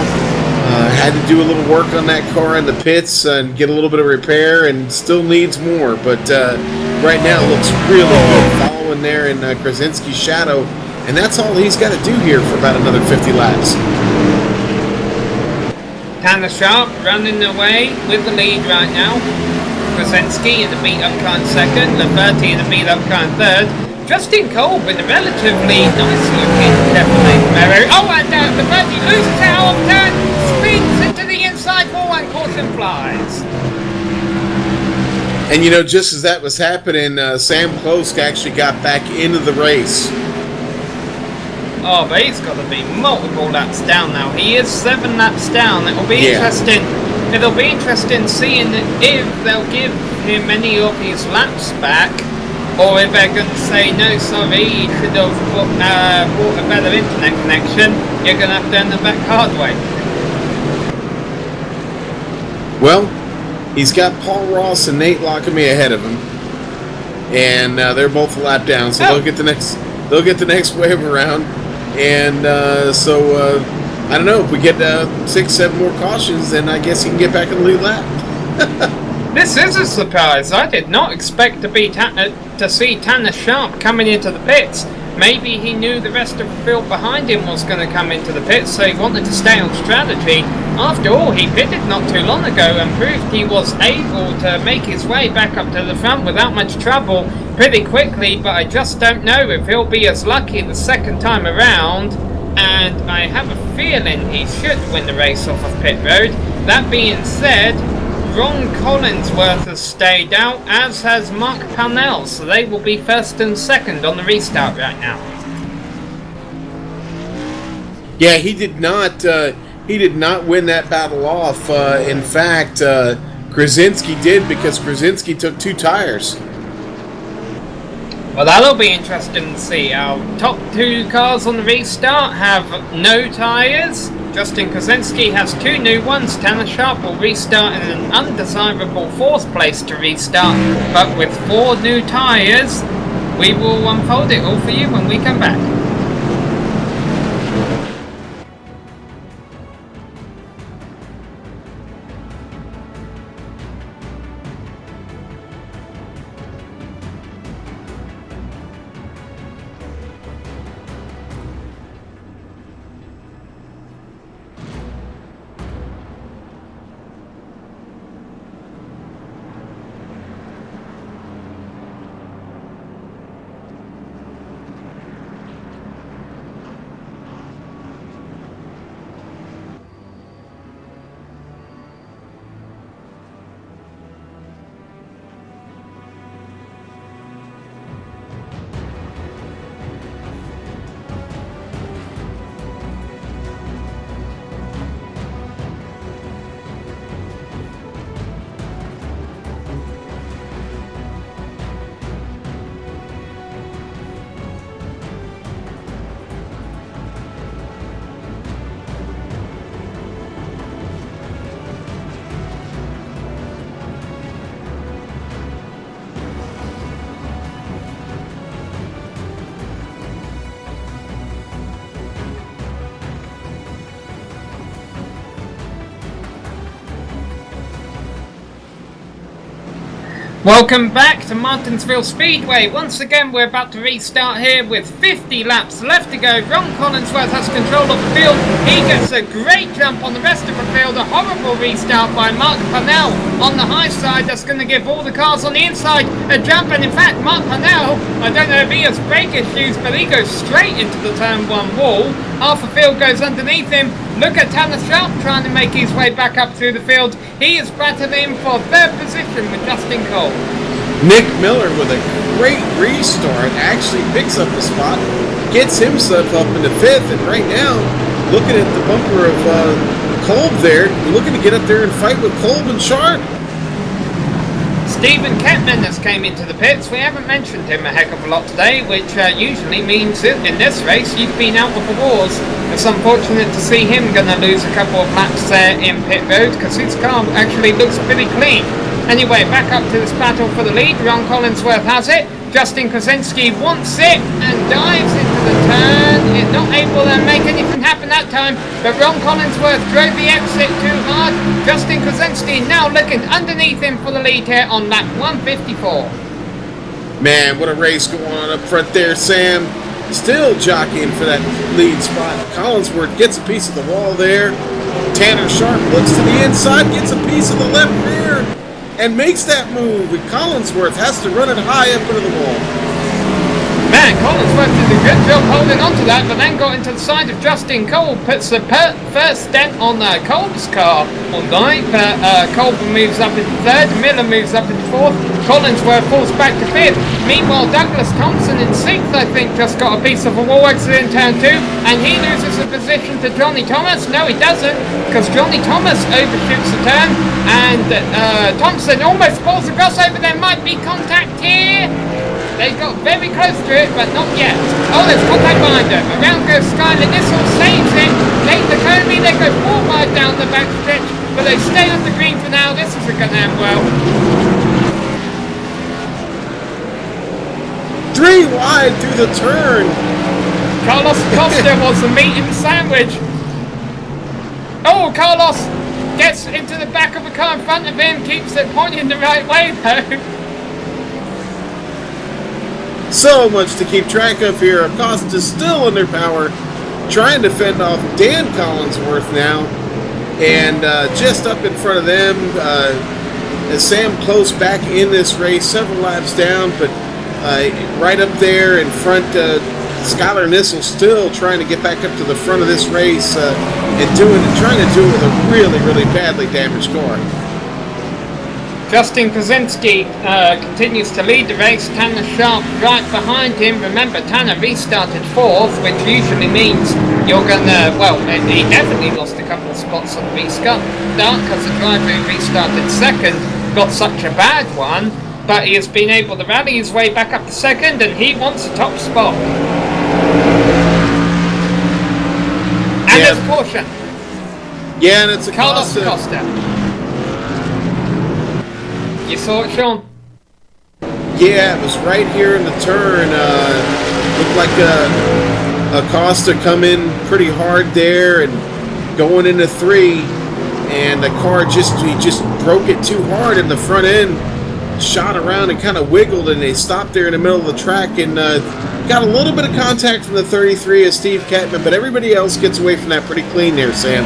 Had to do a little work on that car in the pits and get a little bit of repair, and still needs more. But right now it looks really good, following there in Krasinski's shadow, and that's all he's got to do here for about another 50 laps. Tanner Sharp running away with the lead right now. Krasinski in the beat-up car in 2nd, the 30 in the beat-up car in 3rd. Justin Kolb in a relatively nice-looking Chevrolet Camaro. Oh, and the 30 loses it out of turn, spins into the inside wall, and caution flies. And just as that was happening, Sam Close actually got back into the race. Oh, but he's got to be multiple laps down now. He is 7 laps down. It'll be interesting. It'll be interesting seeing if they'll give him any of his laps back, or if they're going to say, no, sorry, you should have bought a better internet connection, you're going to have to earn the back hard way. Well, he's got Paul Ross and Nate Lacamy ahead of him, and they're both a lap down, so they'll get the next wave around, and I don't know, if we get 6-7 more cautions, then I guess he can get back in the lead lap. This is a surprise. I did not expect to see Tanner Sharp coming into the pits. Maybe he knew the rest of the field behind him was going to come into the pits, so he wanted to stay on strategy. After all, he pitted not too long ago and proved he was able to make his way back up to the front without much trouble pretty quickly, but I just don't know if he'll be as lucky the second time around, and I have a feeling he should win the race off of pit road. That being said, Ron Collinsworth has stayed out, as has Mark Parnell, so they will be 1st and 2nd on the restart right now. Yeah, he did not. he did not win that battle off. In fact, Krasinski did, because Krasinski took 2 tires. Well, that'll be interesting to see. Our top 2 cars on the restart have no tyres. Justin Krasinski has 2 new ones. Tanner Sharp will restart in an undesirable 4th place to restart, but with 4 new tyres. We will unfold it all for you when we come back. Welcome back to Martinsville Speedway. Once again, we're about to restart here with 50 laps left to go. Ron Collinsworth has control of the field. He gets a great jump on the rest of the field. A horrible restart by Mark Parnell on the high side. That's going to give all the cars on the inside a jump. And in fact, Mark Parnell, I don't know if he has brake issues, but he goes straight into the turn 1 wall. Half the field goes underneath him. Look at Tanner Sharp trying to make his way back up through the field. He is battling for 3rd position with Justin Cole. Nick Miller with a great restart actually picks up the spot, gets himself up into 5th, and right now, looking at the bumper of Kolb there, looking to get up there and fight with Kolb and Sharp. Stephen Kentman has came into the pits. We haven't mentioned him a heck of a lot today, which usually means in this race you've been out of the wars. It's unfortunate to see him going to lose a couple of laps there in pit road, because his car actually looks pretty clean. Anyway, back up to this battle for the lead. Ron Collinsworth has it. Justin Krasinski wants it and dives into the turn. He's not able to make anything happen that time, but Ron Collinsworth drove the exit too hard. Justin Krasinski now looking underneath him for the lead here on lap 154. Man, what a race going on up front there, Sam. Still jockeying for that lead spot. Collinsworth gets a piece of the wall there. Tanner Sharp looks to the inside, gets a piece of the left rear, and makes that move. And Collinsworth has to run it high up into the wall. Man, Collinsworth did a good job holding on to that, but then got into the side of Justin Cole, puts the first dent on Kolb's car. Alright, but Kolb moves up into 3rd, Miller moves up into 4th, Collinsworth falls back to 5th. Meanwhile, Douglas Thompson in 6th, I think, just got a piece of a wall exit in turn 2, and he loses a position to Johnny Thomas. No, he doesn't, because Johnny Thomas overshoots the turn, and Thompson almost pulls across over. There might be contact here. They got very close to it, but not yet. Oh, there's contact behind them. Around goes Skyler. This all saves it. Nate Lacombe, they go 4 wide down the back stretch, but they stay on the green for now. This isn't going to end well. 3 wide through the turn. Carlos Costa was the meat in the sandwich. Oh, Carlos gets into the back of the car in front of him, keeps it pointing the right way though. So much to keep track of here. Acosta's still under power, trying to fend off Dan Collinsworth now. And just up in front of them, as Sam close back in this race, several laps down, but right up there in front, Skylar Nissel still trying to get back up to the front of this race and trying to do it with a really, really badly damaged car. Justin Krasinski continues to lead the race. Tanner Sharp right behind him. Remember, Tanner restarted 4th, which usually means you're gonna, well, he definitely lost a couple of spots on the restart because the driver who restarted 2nd got such a bad one, but he has been able to rally his way back up to 2nd, and he wants a top spot. And there's caution. Yeah, and it's a Carlos Acosta. You saw it, Sean? Yeah, it was right here in the turn. Looked like Acosta come in pretty hard there and going into 3, and the car just broke it too hard in the front end, shot around and kind of wiggled, and they stopped there in the middle of the track and got a little bit of contact from the 33 of Steve Ketman, but everybody else gets away from that pretty clean there, Sam.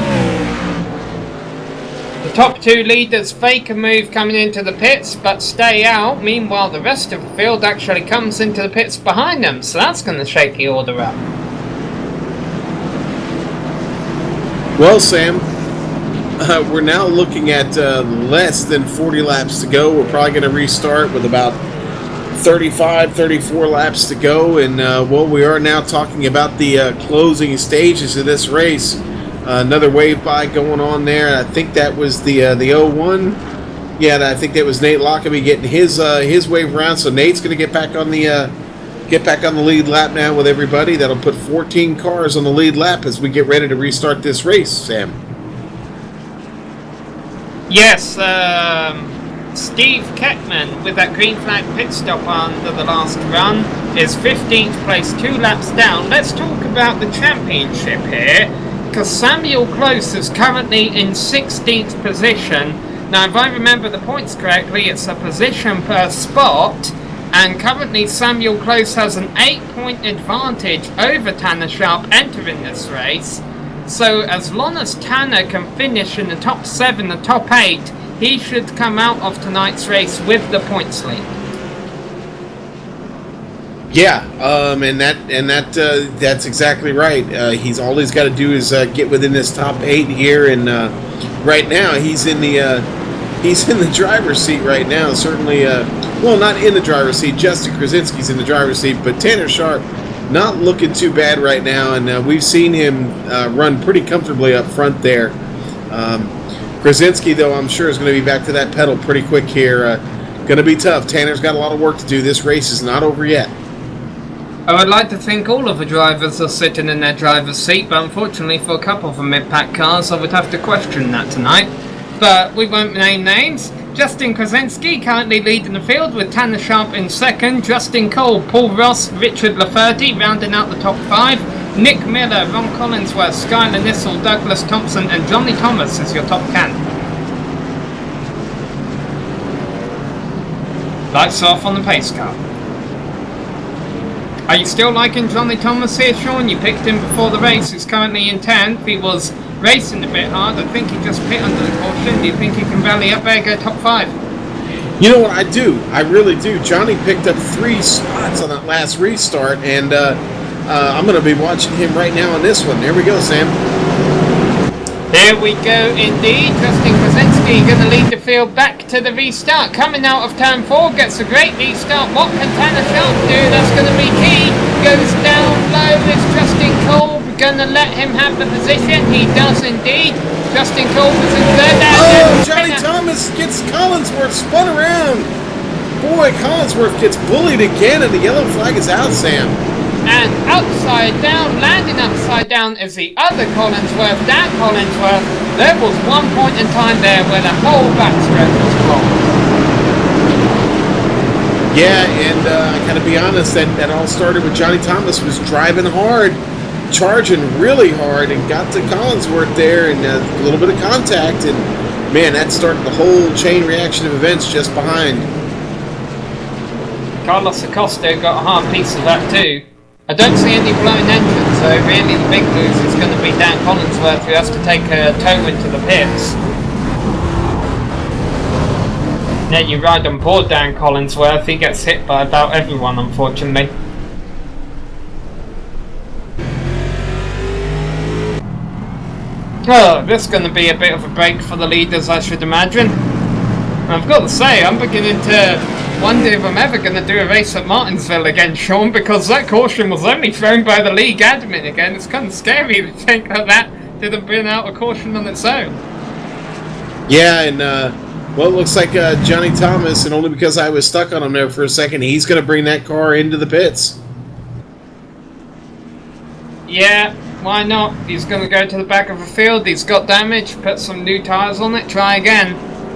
The top 2 leaders fake a move coming into the pits but stay out. Meanwhile, the rest of the field actually comes into the pits behind them, so that's going to shake the order up. Well, Sam, we're now looking at less than 40 laps to go. We're probably going to restart with about 35, 34 laps to go, and well, we are now talking about the closing stages of this race. Another wave by going on there. I think that was the 01. Yeah, I think that was Nate Lockaby getting his wave around. So Nate's going to get back on the lead lap now with everybody. That'll put 14 cars on the lead lap as we get ready to restart this race, Sam. Yes, Steve Ketman with that green flag pit stop under the last run is 15th place, 2 laps down. Let's talk about the championship here, because Samuel Close is currently in 16th position. Now, if I remember the points correctly, it's a position per spot, and currently Samuel Close has an 8-point advantage over Tanner Sharp entering this race. So as long as Tanner can finish in the top 7, the top 8, he should come out of tonight's race with the points lead. Yeah, and that's exactly right. He's all he's got to do is get within this top 8 here, and right now he's in the driver's seat right now. Certainly, well, not in the driver's seat. Justin Krasinski's in the driver's seat, but Tanner Sharp not looking too bad right now, and we've seen him run pretty comfortably up front there. Krasinski, though, I'm sure is going to be back to that pedal pretty quick here. Going to be tough. Tanner's got a lot of work to do. This race is not over yet. I would like to think all of the drivers are sitting in their driver's seat, but unfortunately for a couple of the mid-pack cars, I would have to question that tonight. But we won't name names. Justin Krasinski currently leading the field with Tanner Sharp in 2nd, Justin Cole, Paul Ross, Richard Lafferty rounding out the top 5, Nick Miller, Ron Collinsworth, Skylar Nissel, Douglas Thompson and Johnny Thomas is your top 10. Lights off on the pace car. Are you still liking Johnny Thomas here, Sean? You picked him before the race. He's currently in 10th. He was racing a bit hard. I think he just pit under the caution. Do you think he can rally up there and go top 5? You know what, I do. I really do. Johnny picked up 3 spots on that last restart, and I'm going to be watching him right now on this one. There we go, Sam. Here we go indeed. Justin Krasinski going to lead the field back to the restart. Coming out of turn 4, gets a great restart. What can Tanner Sharp do? That's going to be key. Goes down low. Is Justin Cole going to let him have the position? He does indeed. Justin Cole is in 3rd. Oh, Johnny Thomas gets Collinsworth spun around. Boy, Collinsworth gets bullied again, and the yellow flag is out, Sam. And upside down, landing upside down is the other Collinsworth, Dan Collinsworth. There was one point in time there where the whole backstretch was blocked. Yeah, and I gotta be honest, that all started with Johnny Thomas was driving hard, charging really hard, and got to Collinsworth there, and a little bit of contact, and man, that started the whole chain reaction of events just behind. Carlos Acosta got a hard piece of that too. I don't see any blowing engines, so really the big lose is going to be Dan Collinsworth, who has to take a tow into the pits. Yeah, you ride on board Dan Collinsworth, he gets hit by about everyone, unfortunately. Oh, this is going to be a bit of a break for the leaders, I should imagine. I've got to say, I'm beginning to wonder if I'm ever going to do a race at Martinsville again, Sean, because that caution was only thrown by the league admin again. It's kind of scary to think that didn't bring out a caution on its own. Yeah, and well, it looks like Johnny Thomas, and only because I was stuck on him there for a second, he's going to bring that car into the pits. Yeah, why not? He's going to go to the back of the field. He's got damage, put some new tyres on it, try again.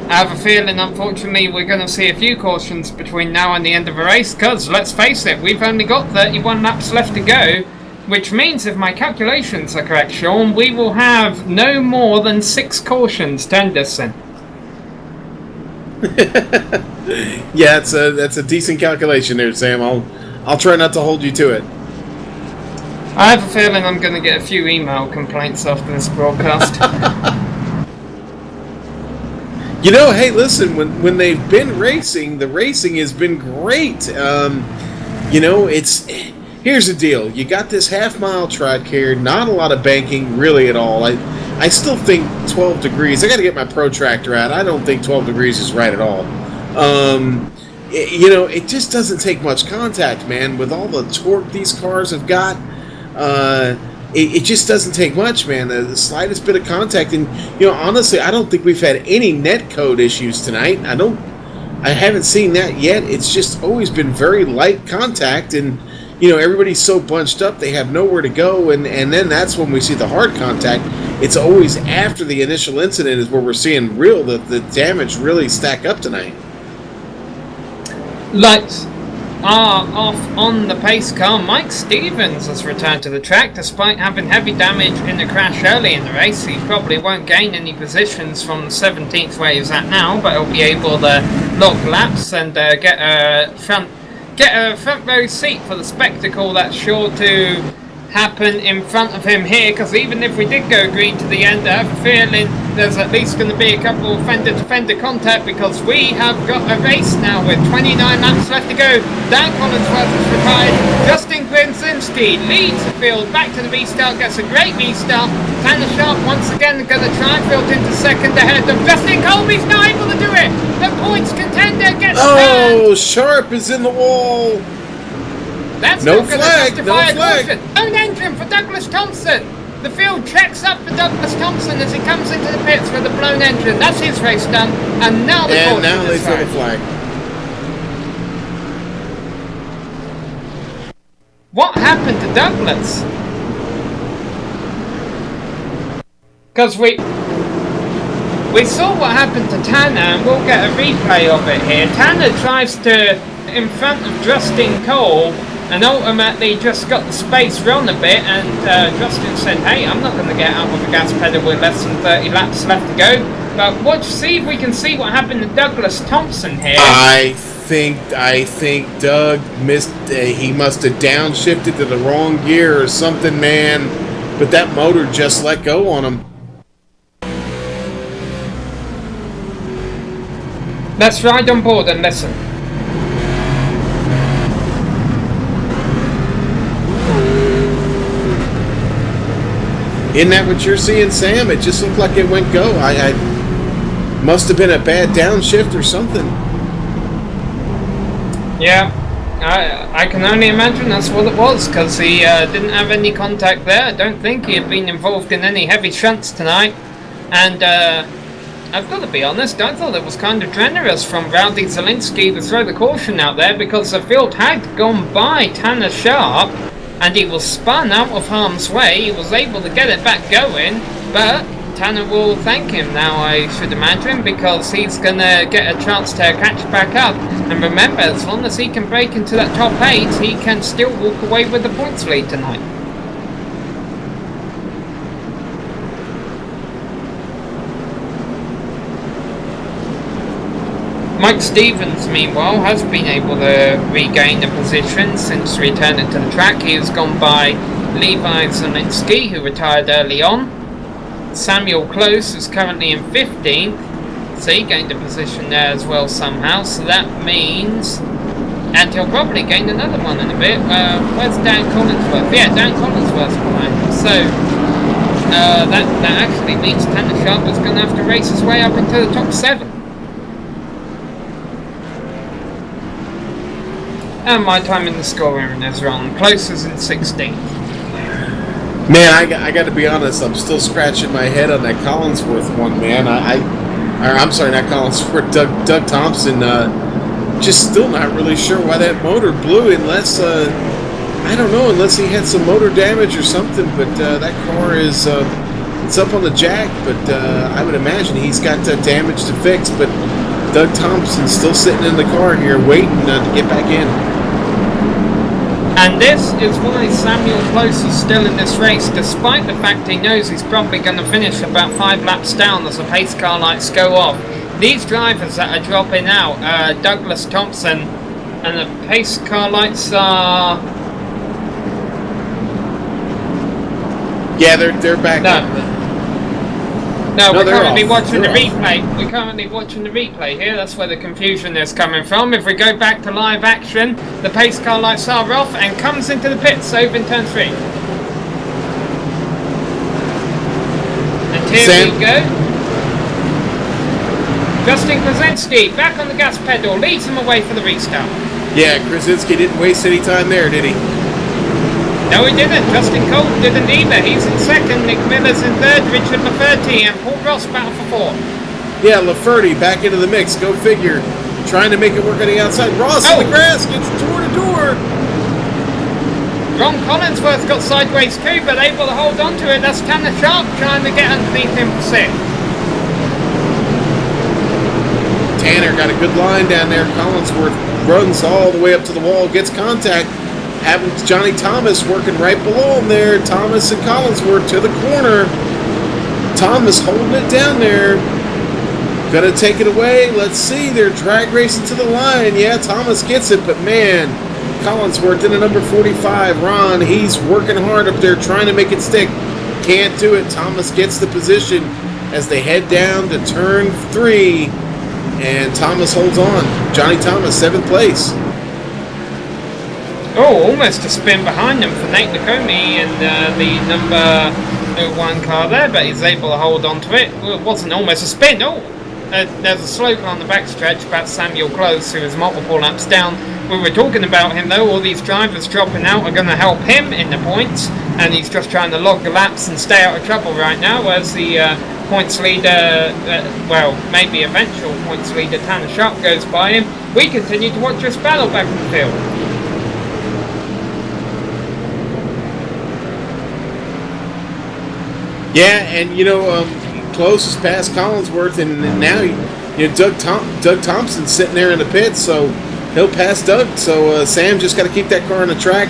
I have a feeling, unfortunately, we're going to see a few cautions between now and the end of the race, because, let's face it, we've only got 31 laps left to go, which means, if my calculations are correct, Sean, we will have no more than 6 cautions to end this in. Yeah, that's a decent calculation there, Sam. I'll try not to hold you to it. I have a feeling I'm going to get a few email complaints after this broadcast. You know, hey, listen, when they've been racing, the racing has been great. You know, here's the deal. You got this half-mile track here, not a lot of banking really at all. I still think 12 degrees. I got to get my protractor out. I don't think 12 degrees is right at all. You know, it just doesn't take much contact, man. With all the torque these cars have got, it just doesn't take much, man. The slightest bit of contact, and you know, honestly, I don't think we've had any net code issues tonight. I haven't seen that yet. It's just always been very light contact, and you know, everybody's so bunched up they have nowhere to go, and then that's when we see the hard contact. It's always after the initial incident is where we're seeing the damage really stack up tonight. Lights are off on the pace car. Mike Stevens has returned to the track despite having heavy damage in the crash early in the race. He probably won't gain any positions from the 17th where he's at now, but he'll be able to log laps and get a front row seat for the spectacle that's sure to happen in front of him here, because even if we did go green to the end, I have a feeling there's at least going to be a couple of fender-to-fender contact, because we have got a race now with 29 laps left to go. Dan Collinsworth is retired. Justin Grinzinski leads the field back to the restart, gets a great restart. Tanner Sharp once again going to try and field into second ahead of Justin Colby's not able to do it. The points contender gets turned. Sharp is in the wall. That's no not going flag, to justify no flag. a caution. Own engine for Douglas Thompson. The field checks up for Douglas Thompson as he comes into the pits with the blown engine. That's his race done. And now the caution now they is throw the thrown. flag. What happened to Douglas? Because we saw what happened to Tanner, and we'll get a replay of it here. Tanner tries to in front of Justin Cole, and ultimately just got the space run a bit, and Justin said, hey, I'm not going to get out with the gas pedal with less than 30 laps left to go. But see if we can see what happened to Douglas Thompson here. I think Doug missed. He must have downshifted to the wrong gear or something, man. But that motor just let go on him. Let's ride on board and listen. Isn't that what you're seeing, Sam? It just looked like it went go. I must have been a bad downshift or something. Yeah, I can only imagine that's what it was, because he didn't have any contact there. I don't think he had been involved in any heavy shunts tonight. And I've got to be honest, I thought it was kind of generous from Rowdy Zielinski to throw the caution out there, because the field had gone by Tanner Sharp, and he was spun out of harm's way. He was able to get it back going, but Tanner will thank him now, I should imagine, because he's going to get a chance to catch back up. And remember, as long as he can break into that top 8, he can still walk away with the points lead tonight. Mike Stevens, meanwhile, has been able to regain a position since returning to the track. He has gone by Levi Zielinski, who retired early on. Samuel Close is currently in 15th, so he gained a position there as well somehow. So that means, and he'll probably gain another one in a bit. Where's Dan Collinsworth? Yeah, Dan Collinsworth's behind. So that actually means Tanner Sharp is going to have to race his way up into the top 7. And my time in the scoring is wrong. Close is in 16th. Man, I got to be honest. I'm still scratching my head on that Collinsworth one, man. I'm sorry, not Collinsworth. Doug Thompson. Just still not really sure why that motor blew, unless I don't know, unless he had some motor damage or something. But that car is it's up on the jack. But I would imagine he's got damage to fix. But Doug Thompson's still sitting in the car here, waiting to get back in. And this is why Samuel Close is still in this race, despite the fact he knows he's probably going to finish about 5 laps down as the pace car lights go off. These drivers that are dropping out, Douglas Thompson, and the pace car lights are... Yeah, they're back up. No, we're currently off. watching They're the off. replay. We're currently watching the replay here. That's where the confusion is coming from. If we go back to live action, the pace car lights are off and comes into the pits over in turn 3. And here we go. Justin Krasinski back on the gas pedal, leads him away for the restart. Yeah, Krasinski didn't waste any time there, did he? No, he didn't. Justin Colton didn't either. He's in second. Nick Miller's in third. Richard Lafferty and Paul Ross battle for 4th. Yeah, Lafferty back into the mix. Go figure. Trying to make it work on the outside. Ross in the grass gets door to door. Ron Collinsworth got sideways too, but able to hold on to it. That's Tanner Sharp trying to get underneath him for 6th. Tanner got a good line down there. Collinsworth runs all the way up to the wall, gets contact. Having Johnny Thomas working right below him there. Thomas and Collinsworth to the corner. Thomas holding it down there. Gonna take it away. Let's see. They're drag racing to the line. Yeah, Thomas gets it, but man, Collinsworth in the number 45. Ron, he's working hard up there trying to make it stick. Can't do it. Thomas gets the position as they head down to turn 3. And Thomas holds on. Johnny Thomas, 7th place. Oh, almost a spin behind them for Nate Lacombe and the number 01 car there, but he's able to hold on to it. Well, it wasn't almost a spin. Oh, there's a slow car on the backstretch about Samuel Close, who is multiple laps down. We were talking about him though. All these drivers dropping out are going to help him in the points, and he's just trying to log the laps and stay out of trouble right now as the points leader, well, maybe eventual points leader Tanner Sharp goes by him. We continue to watch this battle back in the field. Yeah, and Close is past Collinsworth, and now Doug Thompson's sitting there in the pits, so he'll pass Doug. So Sam just got to keep that car on the track.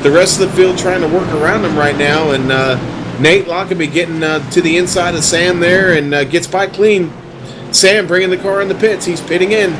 The rest of the field trying to work around him right now, and Nate Lockaby getting to the inside of Sam there and gets by clean. Sam bringing the car in the pits. He's pitting in.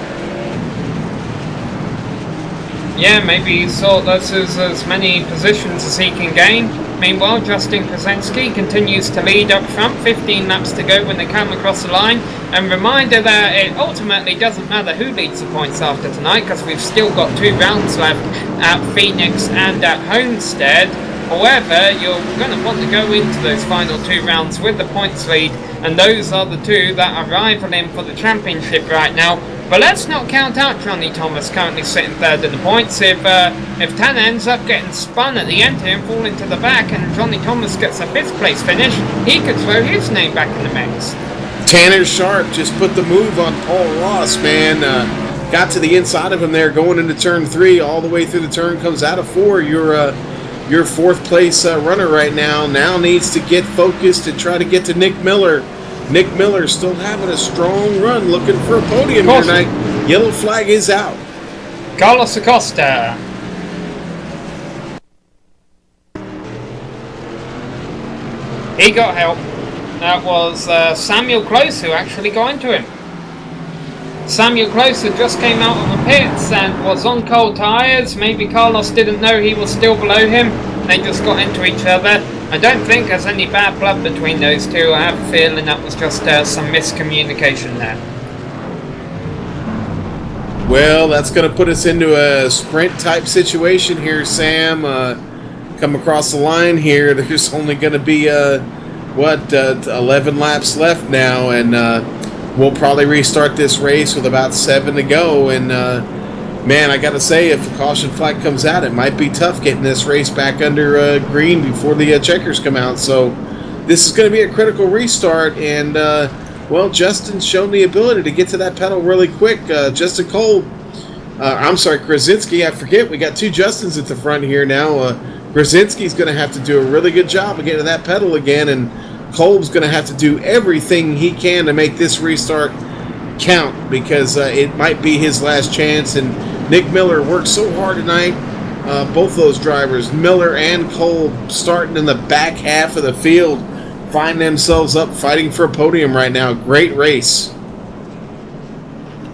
Yeah, maybe he thought this is as many positions as he can gain. Meanwhile, Justin Krasinski continues to lead up front, 15 laps to go when they come across the line. And reminder that it ultimately doesn't matter who leads the points after tonight, because we've still got 2 rounds left at Phoenix and at Homestead. However, you're going to want to go into those final 2 rounds with the points lead, and those are the 2 that are rivaling for the championship right now. But let's not count out Johnny Thomas, currently sitting 3rd in the points. If Tanner ends up getting spun at the end here and falling to the back, and Johnny Thomas gets a 5th place finish, he could throw his name back in the mix. Tanner Sharp just put the move on Paul Ross, man. Got to the inside of him there, going into turn 3, all the way through the turn, comes out of 4. Your 4th place runner right now needs to get focused and try to get to Nick Miller. Nick Miller still having a strong run, looking for a podium here tonight. Yellow flag is out. Carlos Acosta. He got help. That was Samuel Close who actually got into him. Samuel Close just came out of the pits and was on cold tyres. Maybe Carlos didn't know he was still below him. They just got into each other. I don't think there's any bad blood between those two. I have a feeling that was just some miscommunication there. Well, that's going to put us into a sprint type situation here, Sam. Come across the line here. There's only going to be 11 laps left now, and we'll probably restart this race with about 7 to go. And man, I got to say, if a caution flag comes out, it might be tough getting this race back under green before the checkers come out. So this is going to be a critical restart, and well, Justin's shown the ability to get to that pedal really quick. Justin Cole, I'm sorry, Krasinski. I forget, we got two Justins at the front here now. Krasinski's going to have to do a really good job of getting to that pedal again, and Cole's going to have to do everything he can to make this restart count, because it might be his last chance. And Nick Miller worked so hard tonight. Both those drivers, Miller and Cole, starting in the back half of the field, find themselves up fighting for a podium right now. Great race.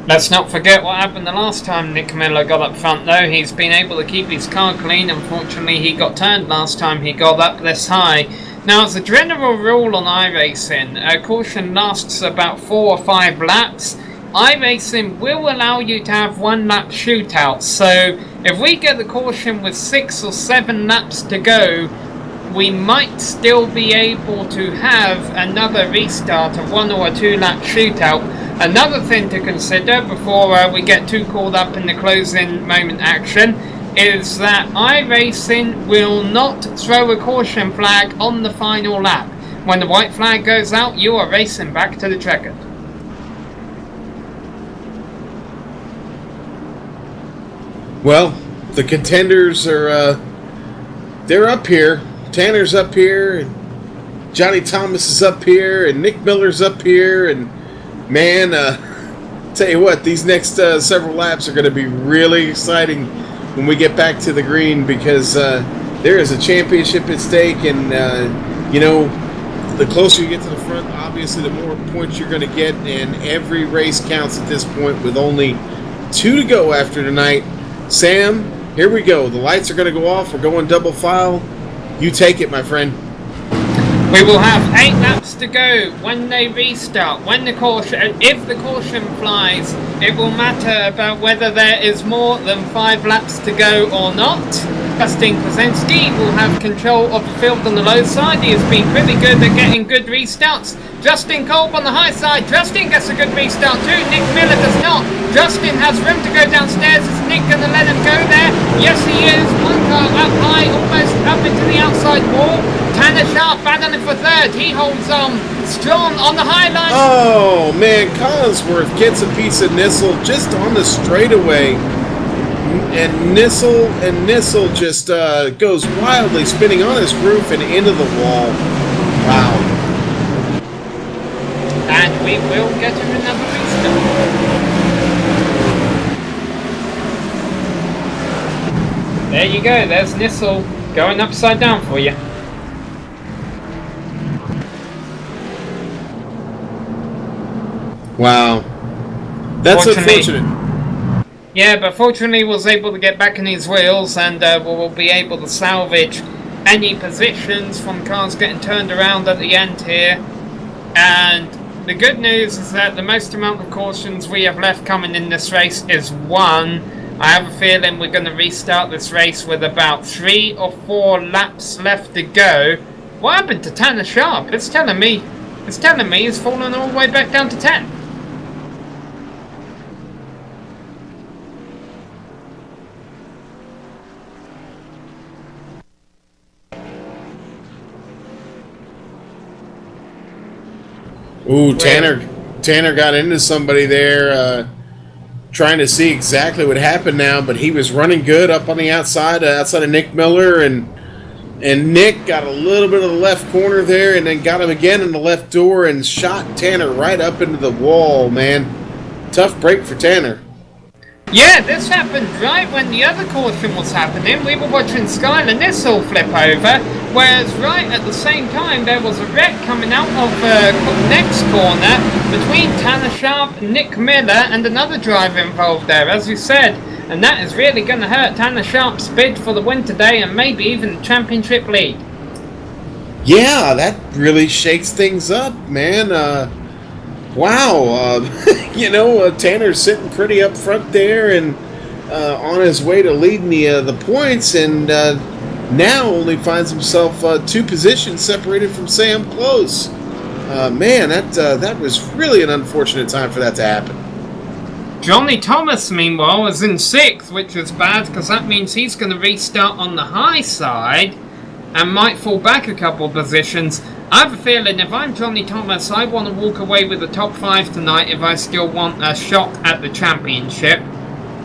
Let's not forget what happened the last time Nick Miller got up front, though. He's been able to keep his car clean. Unfortunately, he got turned last time he got up this high. Now, as a general rule on iRacing, a caution lasts about 4 or 5 laps. iRacing will allow you to have 1 lap shootouts. So, if we get the caution with 6 or 7 laps to go, we might still be able to have another restart, a 1 or a 2 lap shootout. Another thing to consider before we get too caught up in the closing moment action is that iRacing will not throw a caution flag on the final lap. When the white flag goes out, you are racing back to the checkered. Well, the contenders are they're up here. Tanner's up here, and Johnny Thomas is up here, and Nick Miller's up here, and man, tell you what, these next several laps are going to be really exciting when we get back to the green, because there is a championship at stake, and you know, the closer you get to the front, obviously the more points you're going to get, and every race counts at this point with only 2 to go after tonight. Sam, here we go. The lights are going to go off. We're going double file. You take it, my friend. We will have 8 laps to go when they restart. When the caution, if the caution flies, it will matter about whether there is more than 5 laps to go or not. Justin Krasinski will have control of the field on the low side. He has been pretty good at getting good restarts. Justin Kolb on the high side. Justin gets a good restart too. Nick Miller does not. Justin has room to go downstairs. Is Nick going to let him go there? Yes, he is. One car up high, almost up into the outside wall. Tanner Sharp battling for third. He holds on strong on the high line. Oh, man. Collinsworth gets a piece of Nissel just on the straightaway. And Nissel just goes wildly, spinning on his roof and into the wall. Wow. And we will get him another restart. There you go. There's Nissel going upside down for you. Wow. That's unfortunate. Yeah, but fortunately was able to get back in his wheels, and will be able to salvage any positions from cars getting turned around at the end here. And the good news is that the most amount of cautions we have left coming in this race is 1. I have a feeling we're going to restart this race with about 3 or 4 laps left to go. What happened to Tanner Sharp? It's telling me he's fallen all the way back down to 10. Ooh, Tanner got into somebody there, trying to see exactly what happened now, but he was running good up on the outside of Nick Miller, and Nick got a little bit of the left corner there, and then got him again in the left door and shot Tanner right up into the wall, man. Tough break for Tanner. Yeah, this happened right when the other caution was happening. We were watching Skylar Nissel flip over, whereas right at the same time there was a wreck coming out of the next corner between Tanner Sharp, Nick Miller, and another driver involved there, as you said. And that is really going to hurt Tanner Sharp's bid for the win today, and maybe even the championship lead. Yeah, that really shakes things up, man. Wow, Tanner's sitting pretty up front there, and on his way to leading the points, and now only finds himself 2 positions separated from Sam Close. Man, that was really an unfortunate time for that to happen. Johnny Thomas, meanwhile, is in 6th, which is bad because that means he's going to restart on the high side and might fall back a couple positions. I have a feeling if I'm Johnny Thomas, I want to walk away with the top 5 tonight if I still want a shot at the championship.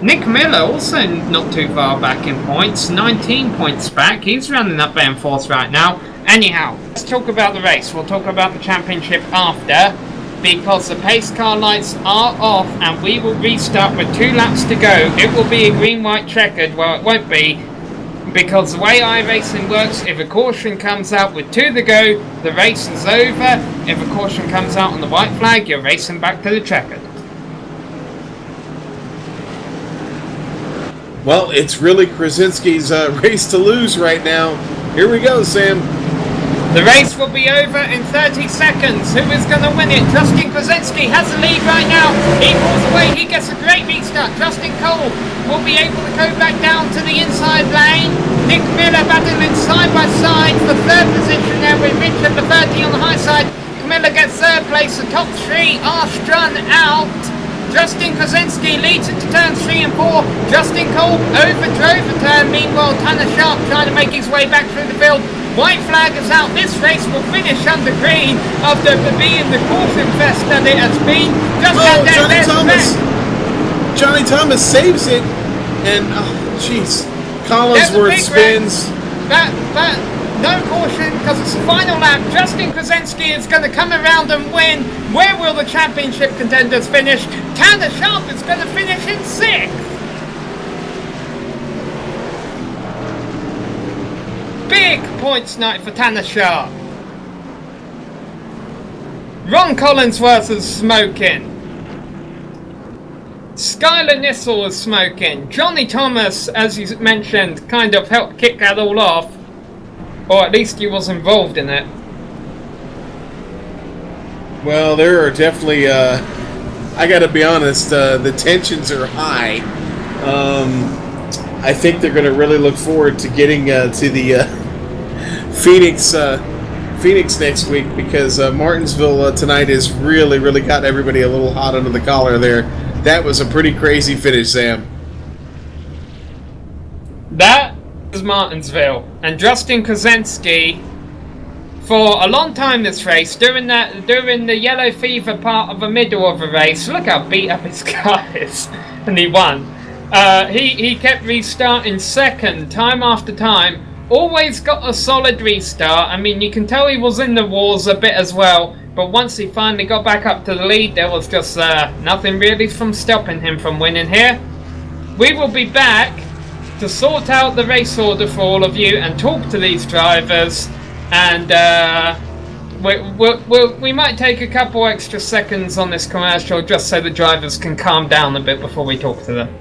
Nick Miller also not too far back in points, 19 points back. He's running up there in 4th right now. Anyhow, let's talk about the race. We'll talk about the championship after, because the pace car lights are off and we will restart with 2 laps to go. It will be a green-white checkered. Well, it won't be, because the way iRacing works, if a caution comes out with 2 to go, the race is over. If a caution comes out on the white flag, you're racing back to the checkered. Well, it's really Krasinski's race to lose right now. Here we go, Sam. The race will be over in 30 seconds. Who is going to win it? Justin Krasinski has the lead right now. He pulls away. He gets a great restart. Justin Cole will be able to go back down to the inside lane. Nick Miller battling side by side for 3rd position there with Rich at the 30 on the high side. Miller gets 3rd place. The top 3 are strung out. Justin Krasinski leads into turns 3 and 4. Justin Cole overdrove the turn. Meanwhile, Tanner Sharp trying to make his way back through the field. White flag is out. This race will finish under green after being the caution fest that it has been. Just out there, Johnny Thomas. Johnny Thomas saves it, and jeez, Collinsworth spins. But no caution because it's the final lap. Justin Krasinski is going to come around and win. Where will the championship contenders finish? Tanner Sharp is going to finish in 6th. Big points night for Tanner Sharp. Ron Collinsworth is smoking. Skylar Nissel is smoking. Johnny Thomas, as you mentioned, kind of helped kick that all off. Or at least he was involved in it. Well, there are definitely, I gotta be honest, the tensions are high. I think they're gonna really look forward to getting to the Phoenix next week, because Martinsville tonight has really got everybody a little hot under the collar there. That was a pretty crazy finish, Sam. That was Martinsville. And Justin Krasinski, for a long time this race, during the yellow fever part of the middle of the race, look how beat up his car is, and he won. He kept restarting 2nd time after time. Always got a solid restart. I mean, you can tell he was in the wars a bit as well, but once he finally got back up to the lead, there was just nothing really from stopping him from winning here. We will be back to sort out the race order for all of you and talk to these drivers, and we might take a couple extra seconds on this commercial just so the drivers can calm down a bit before we talk to them.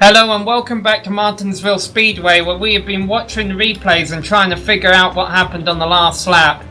Hello and welcome back to Martinsville Speedway, where we have been watching the replays and trying to figure out what happened on the last lap.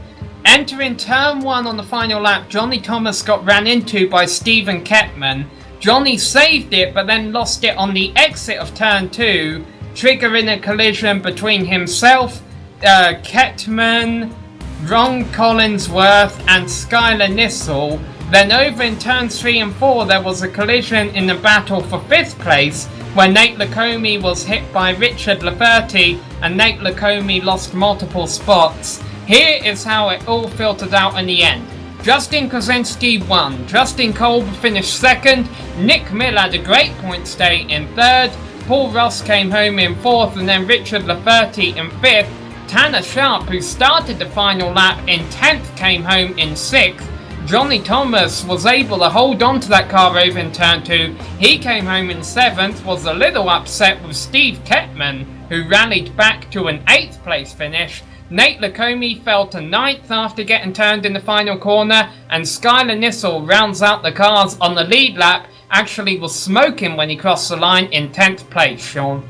Entering turn 1 on the final lap, Johnny Thomas got ran into by Stephen Kettman. Johnny saved it but then lost it on the exit of turn 2, triggering a collision between himself, Kettman, Ron Collinsworth and Skylar Nissel. Then over in turns 3 and 4 there was a collision in the battle for 5th place, where Nate Lacombe was hit by Richard Lafferty and Nate Lacombe lost multiple spots. Here is how it all filtered out in the end. Justin Krasinski won, Justin Kolb finished 2nd, Nick Mill had a great points day in 3rd, Paul Ross came home in 4th and then Richard Lafferty in 5th, Tanner Sharp, who started the final lap in 10th, came home in 6th, Johnny Thomas was able to hold on to that car over in turn 2. He came home in 7th, was a little upset with Steve Kettman, who rallied back to an 8th place finish. Nate Lacombe fell to 9th after getting turned in the final corner, and Skylar Nissel rounds out the cars on the lead lap, actually was smoking when he crossed the line in 10th place, Sean.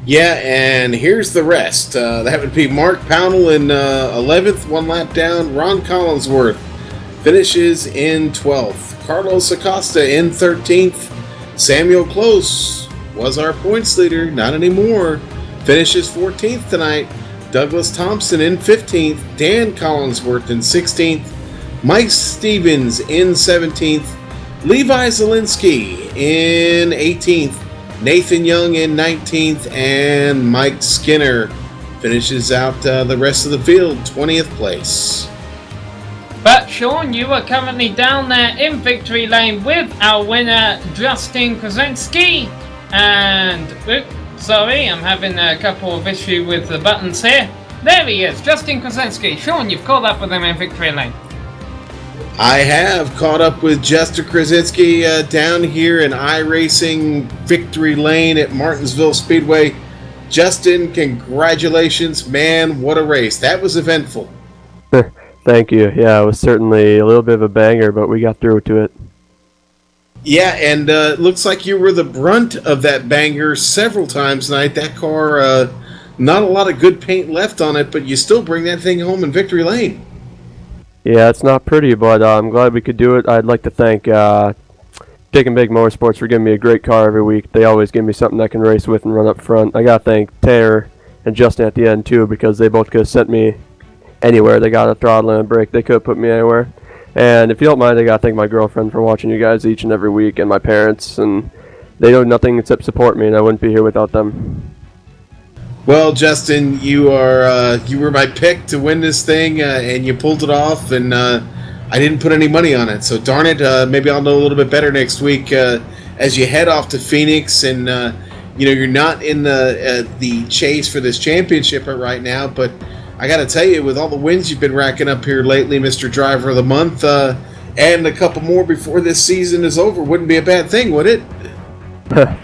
Yeah, and here's the rest. That would be Mark Pownell in 11th, 1 lap down. Ron Collinsworth finishes in 12th. Carlos Acosta in 13th. Samuel Close was our points leader, not anymore. Finishes 14th tonight. Douglas Thompson in 15th. Dan Collinsworth in 16th. Mike Stevens in 17th. Levi Zielinski in 18th. Nathan Young in 19th. And Mike Skinner finishes out the rest of the field, 20th place. But Sean, you are currently down there in victory lane with our winner, Justin Krasinski. And, sorry, I'm having a couple of issues with the buttons here. There he is, Justin Krasinski. Sean, you've caught up with him in victory lane. I have caught up with Justin Krasinski down here in iRacing victory lane at Martinsville Speedway. Justin, congratulations, man, what a race. That was eventful. Thank you. Yeah, it was certainly a little bit of a banger, but we got through to it. Yeah, and it looks like you were the brunt of that banger several times tonight. That car, not a lot of good paint left on it, but you still bring that thing home in victory lane. Yeah, it's not pretty, but I'm glad we could do it. I'd like to thank Dick and Big Motorsports for giving me a great car every week. They always give me something I can race with and run up front. I got to thank Tanner and Justin at the end, too, because they both could have sent me anywhere. They got a throttle and a brake. They could have put me anywhere. And if you don't mind, I got to thank my girlfriend for watching you guys each and every week, and my parents. And they do nothing except support me, and I wouldn't be here without them. Well, Justin, you were my pick to win this thing, and you pulled it off, and I didn't put any money on it. So darn it, maybe I'll know a little bit better next week as you head off to Phoenix. And you're not in the chase for this championship right now, but I got to tell you, with all the wins you've been racking up here lately, Mr. Driver of the Month, and a couple more before this season is over, wouldn't be a bad thing, would it?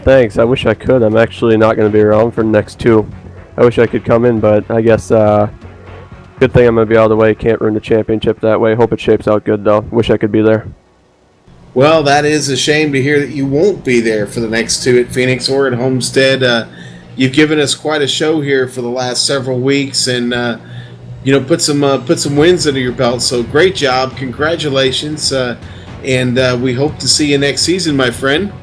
Thanks. I wish I could. I'm actually not going to be around for the next 2. I wish I could come in, but I guess good thing I'm going to be out of the way. Can't ruin the championship that way. Hope it shapes out good, though. Wish I could be there. Well, that is a shame to hear that you won't be there for the next 2 at Phoenix or at Homestead. You've given us quite a show here for the last several weeks, and put some wins under your belt. So great job, congratulations, and we hope to see you next season, my friend.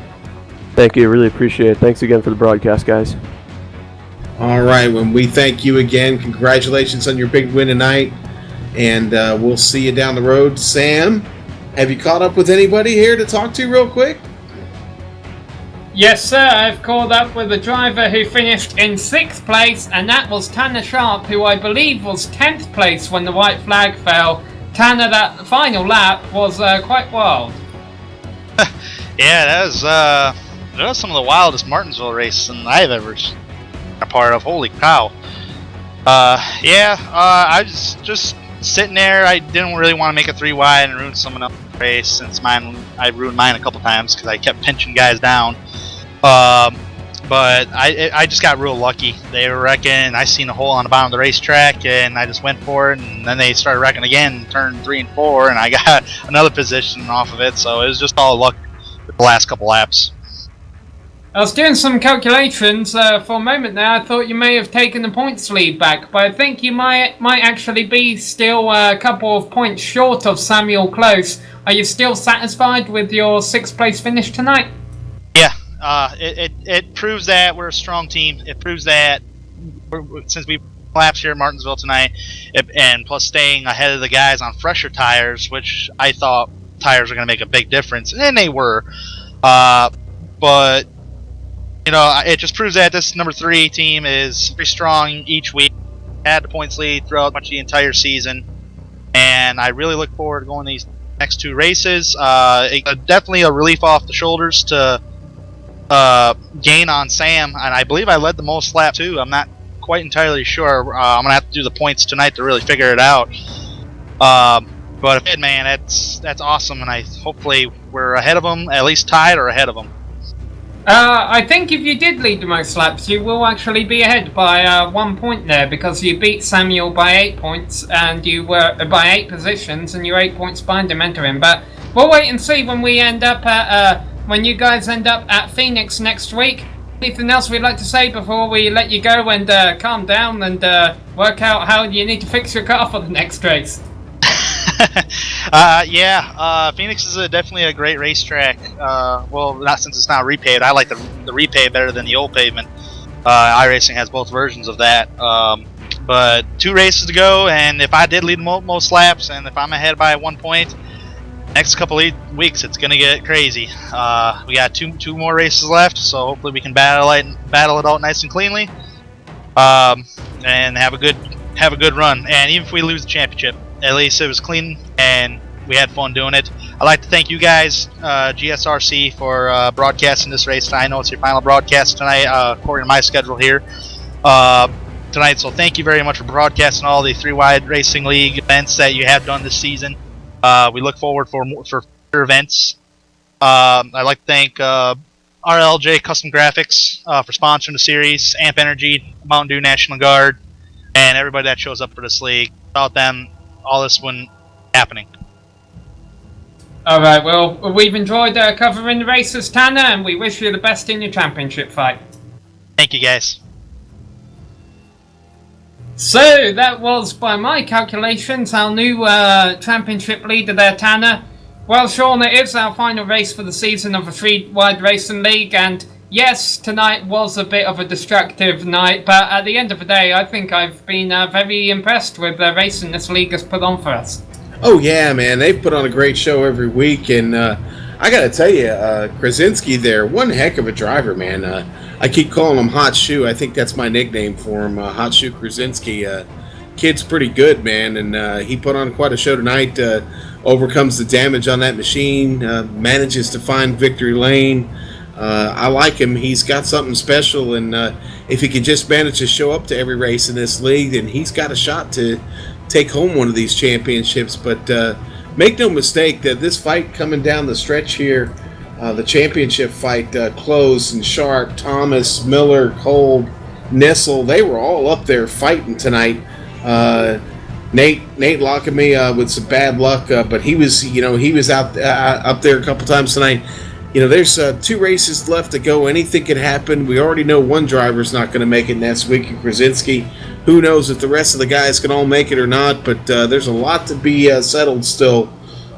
Thank you, really appreciate it. Thanks again for the broadcast, guys. All right, when we thank you again, congratulations on your big win tonight, and we'll see you down the road. Sam, have you caught up with anybody here to talk to real quick? Yes, sir, I've caught up with a driver who finished in 6th place, and that was Tanner Sharp, who I believe was 10th place when the white flag fell. Tanner, that final lap was quite wild. Yeah, that was some of the wildest Martinsville racing I've ever been a part of. Holy cow. I was just sitting there. I didn't really want to make a 3 wide and ruin someone else's race, since I ruined mine a couple times because I kept pinching guys down. But I just got real lucky. They were wrecking. I seen a hole on the bottom of the racetrack, and I just went for it. And then they started wrecking again, turn 3 and 4, and I got another position off of it. So it was just all luck with the last couple laps. I was doing some calculations for a moment there. I thought you may have taken the points lead back, but I think you might actually be still a couple of points short of Samuel Close. Are you still satisfied with your 6th place finish tonight? Yeah, it proves that we're a strong team. It proves that since we laps here at Martinsville tonight, and plus staying ahead of the guys on fresher tires, which I thought tires were going to make a big difference, and they were. But you know, it just proves that this number 3 team is pretty strong each week. Had the points lead throughout much of the entire season, and I really look forward to going these next 2 races. Definitely a relief off the shoulders to gain on Sam, and I believe I led the most laps too. I'm not quite entirely sure. I'm gonna have to do the points tonight to really figure it out. But if it, man, that's awesome, and hopefully we're ahead of them, at least tied or ahead of them. I think if you did lead the most laps, you will actually be ahead by 1 point there, because you beat Samuel by 8 points, and you were by 8 positions, and you're 8 points behind him entering. But we'll wait and see when we end up at when you guys end up at Phoenix next week. Anything else we'd like to say before we let you go and calm down and work out how you need to fix your car for the next race? Phoenix is definitely a great racetrack. Well, not since it's not repaved. I like the repave better than the old pavement. iRacing has both versions of that. But 2 races to go, and if I did lead most laps, and if I'm ahead by 1 point, next couple of weeks it's gonna get crazy. We got two more races left, so hopefully we can battle it out nice and cleanly, and have a good run. And even if we lose the championship, at least it was clean and we had fun doing it. I'd like to thank you guys, GSRC, for broadcasting this race. I know it's your final broadcast tonight, according to my schedule here tonight. So thank you very much for broadcasting all the 3-Wide Racing League events that you have done this season. We look forward for future events. I'd like to thank RLJ Custom Graphics for sponsoring the series, Amp Energy, Mountain Dew National Guard, and everybody that shows up for this league. Without them, all this wouldn't happening. Alright, well, we've enjoyed covering the races, Tanner, and we wish you the best in your championship fight. Thank you, guys. So, that was, by my calculations, our new championship leader there, Tanner. Well, Sean, it is our final race for the season of the 3-Wide Racing League, and yes, tonight was a bit of a destructive night, but at the end of the day, I think I've been very impressed with the racing this league has put on for us. Oh yeah, man, they've put on a great show every week, and I gotta tell you, Krasinski there, one heck of a driver, man. I keep calling him Hot Shoe. I think that's my nickname for him, Hot Shoe Krasinski. Kid's pretty good, man, and he put on quite a show tonight. Overcomes the damage on that machine, manages to find victory lane. I like him. He's got something special, and if he can just manage to show up to every race in this league, then he's got a shot to take home one of these championships. But make no mistake that this fight coming down the stretch here, the championship fight, Close and Sharp, Thomas, Miller, Cole, Nissel, they were all up there fighting tonight. Nate locking me with some bad luck, but he was out up there a couple times tonight. You know, there's 2 races left to go. Anything can happen. We already know one driver's not going to make it next week, Krasinski. Who knows if the rest of the guys can all make it or not, but there's a lot to be settled still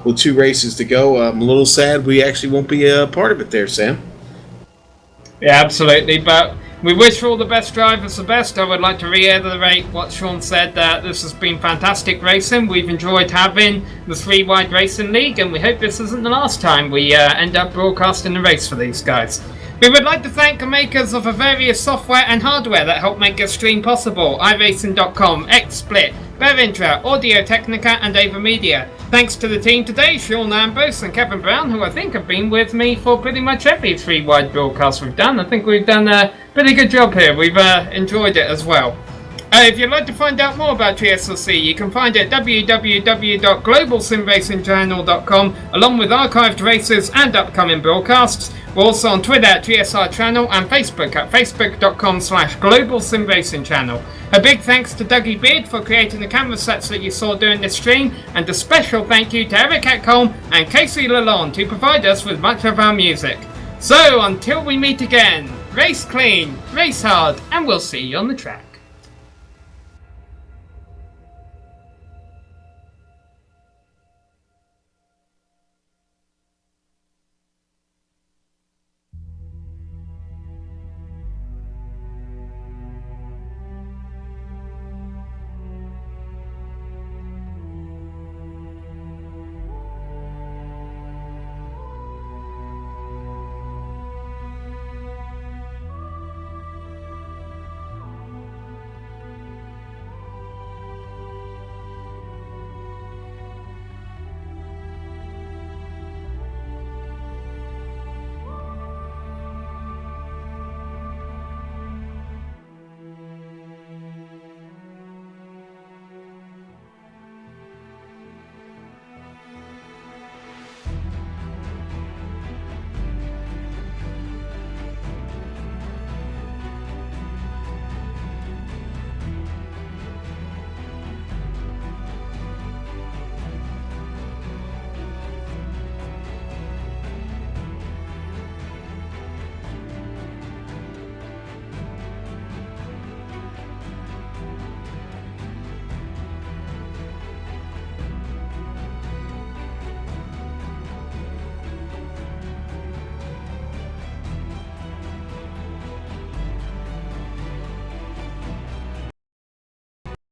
with 2 races to go. I'm a little sad we actually won't be a part of it there, Sam. Yeah, absolutely, but we wish all the best drivers the best. I would like to reiterate what Sean said, that this has been fantastic racing. We've enjoyed having the 3-Wide Racing League, and we hope this isn't the last time we end up broadcasting the race for these guys. We would like to thank the makers of the various software and hardware that help make this stream possible: iRacing.com, XSplit, Berintra, Audio Technica, and Ava Media. Thanks to the team today, Sean Ambrose and Kevin Brown, who I think have been with me for pretty much every 3-Wide broadcast we've done. I think we've done a pretty good job here. We've enjoyed it as well. If you'd like to find out more about GSLC, you can find it at www.globalsimracingchannel.com, along with archived races and upcoming broadcasts. We're also on Twitter at GSR Channel and Facebook at facebook.com/globalsimracingchannel. A big thanks to Dougie Beard for creating the camera sets that you saw during this stream, and a special thank you to Eric Ekholm and Casey Lalonde to provide us with much of our music. So, until we meet again, race clean, race hard, and we'll see you on the track.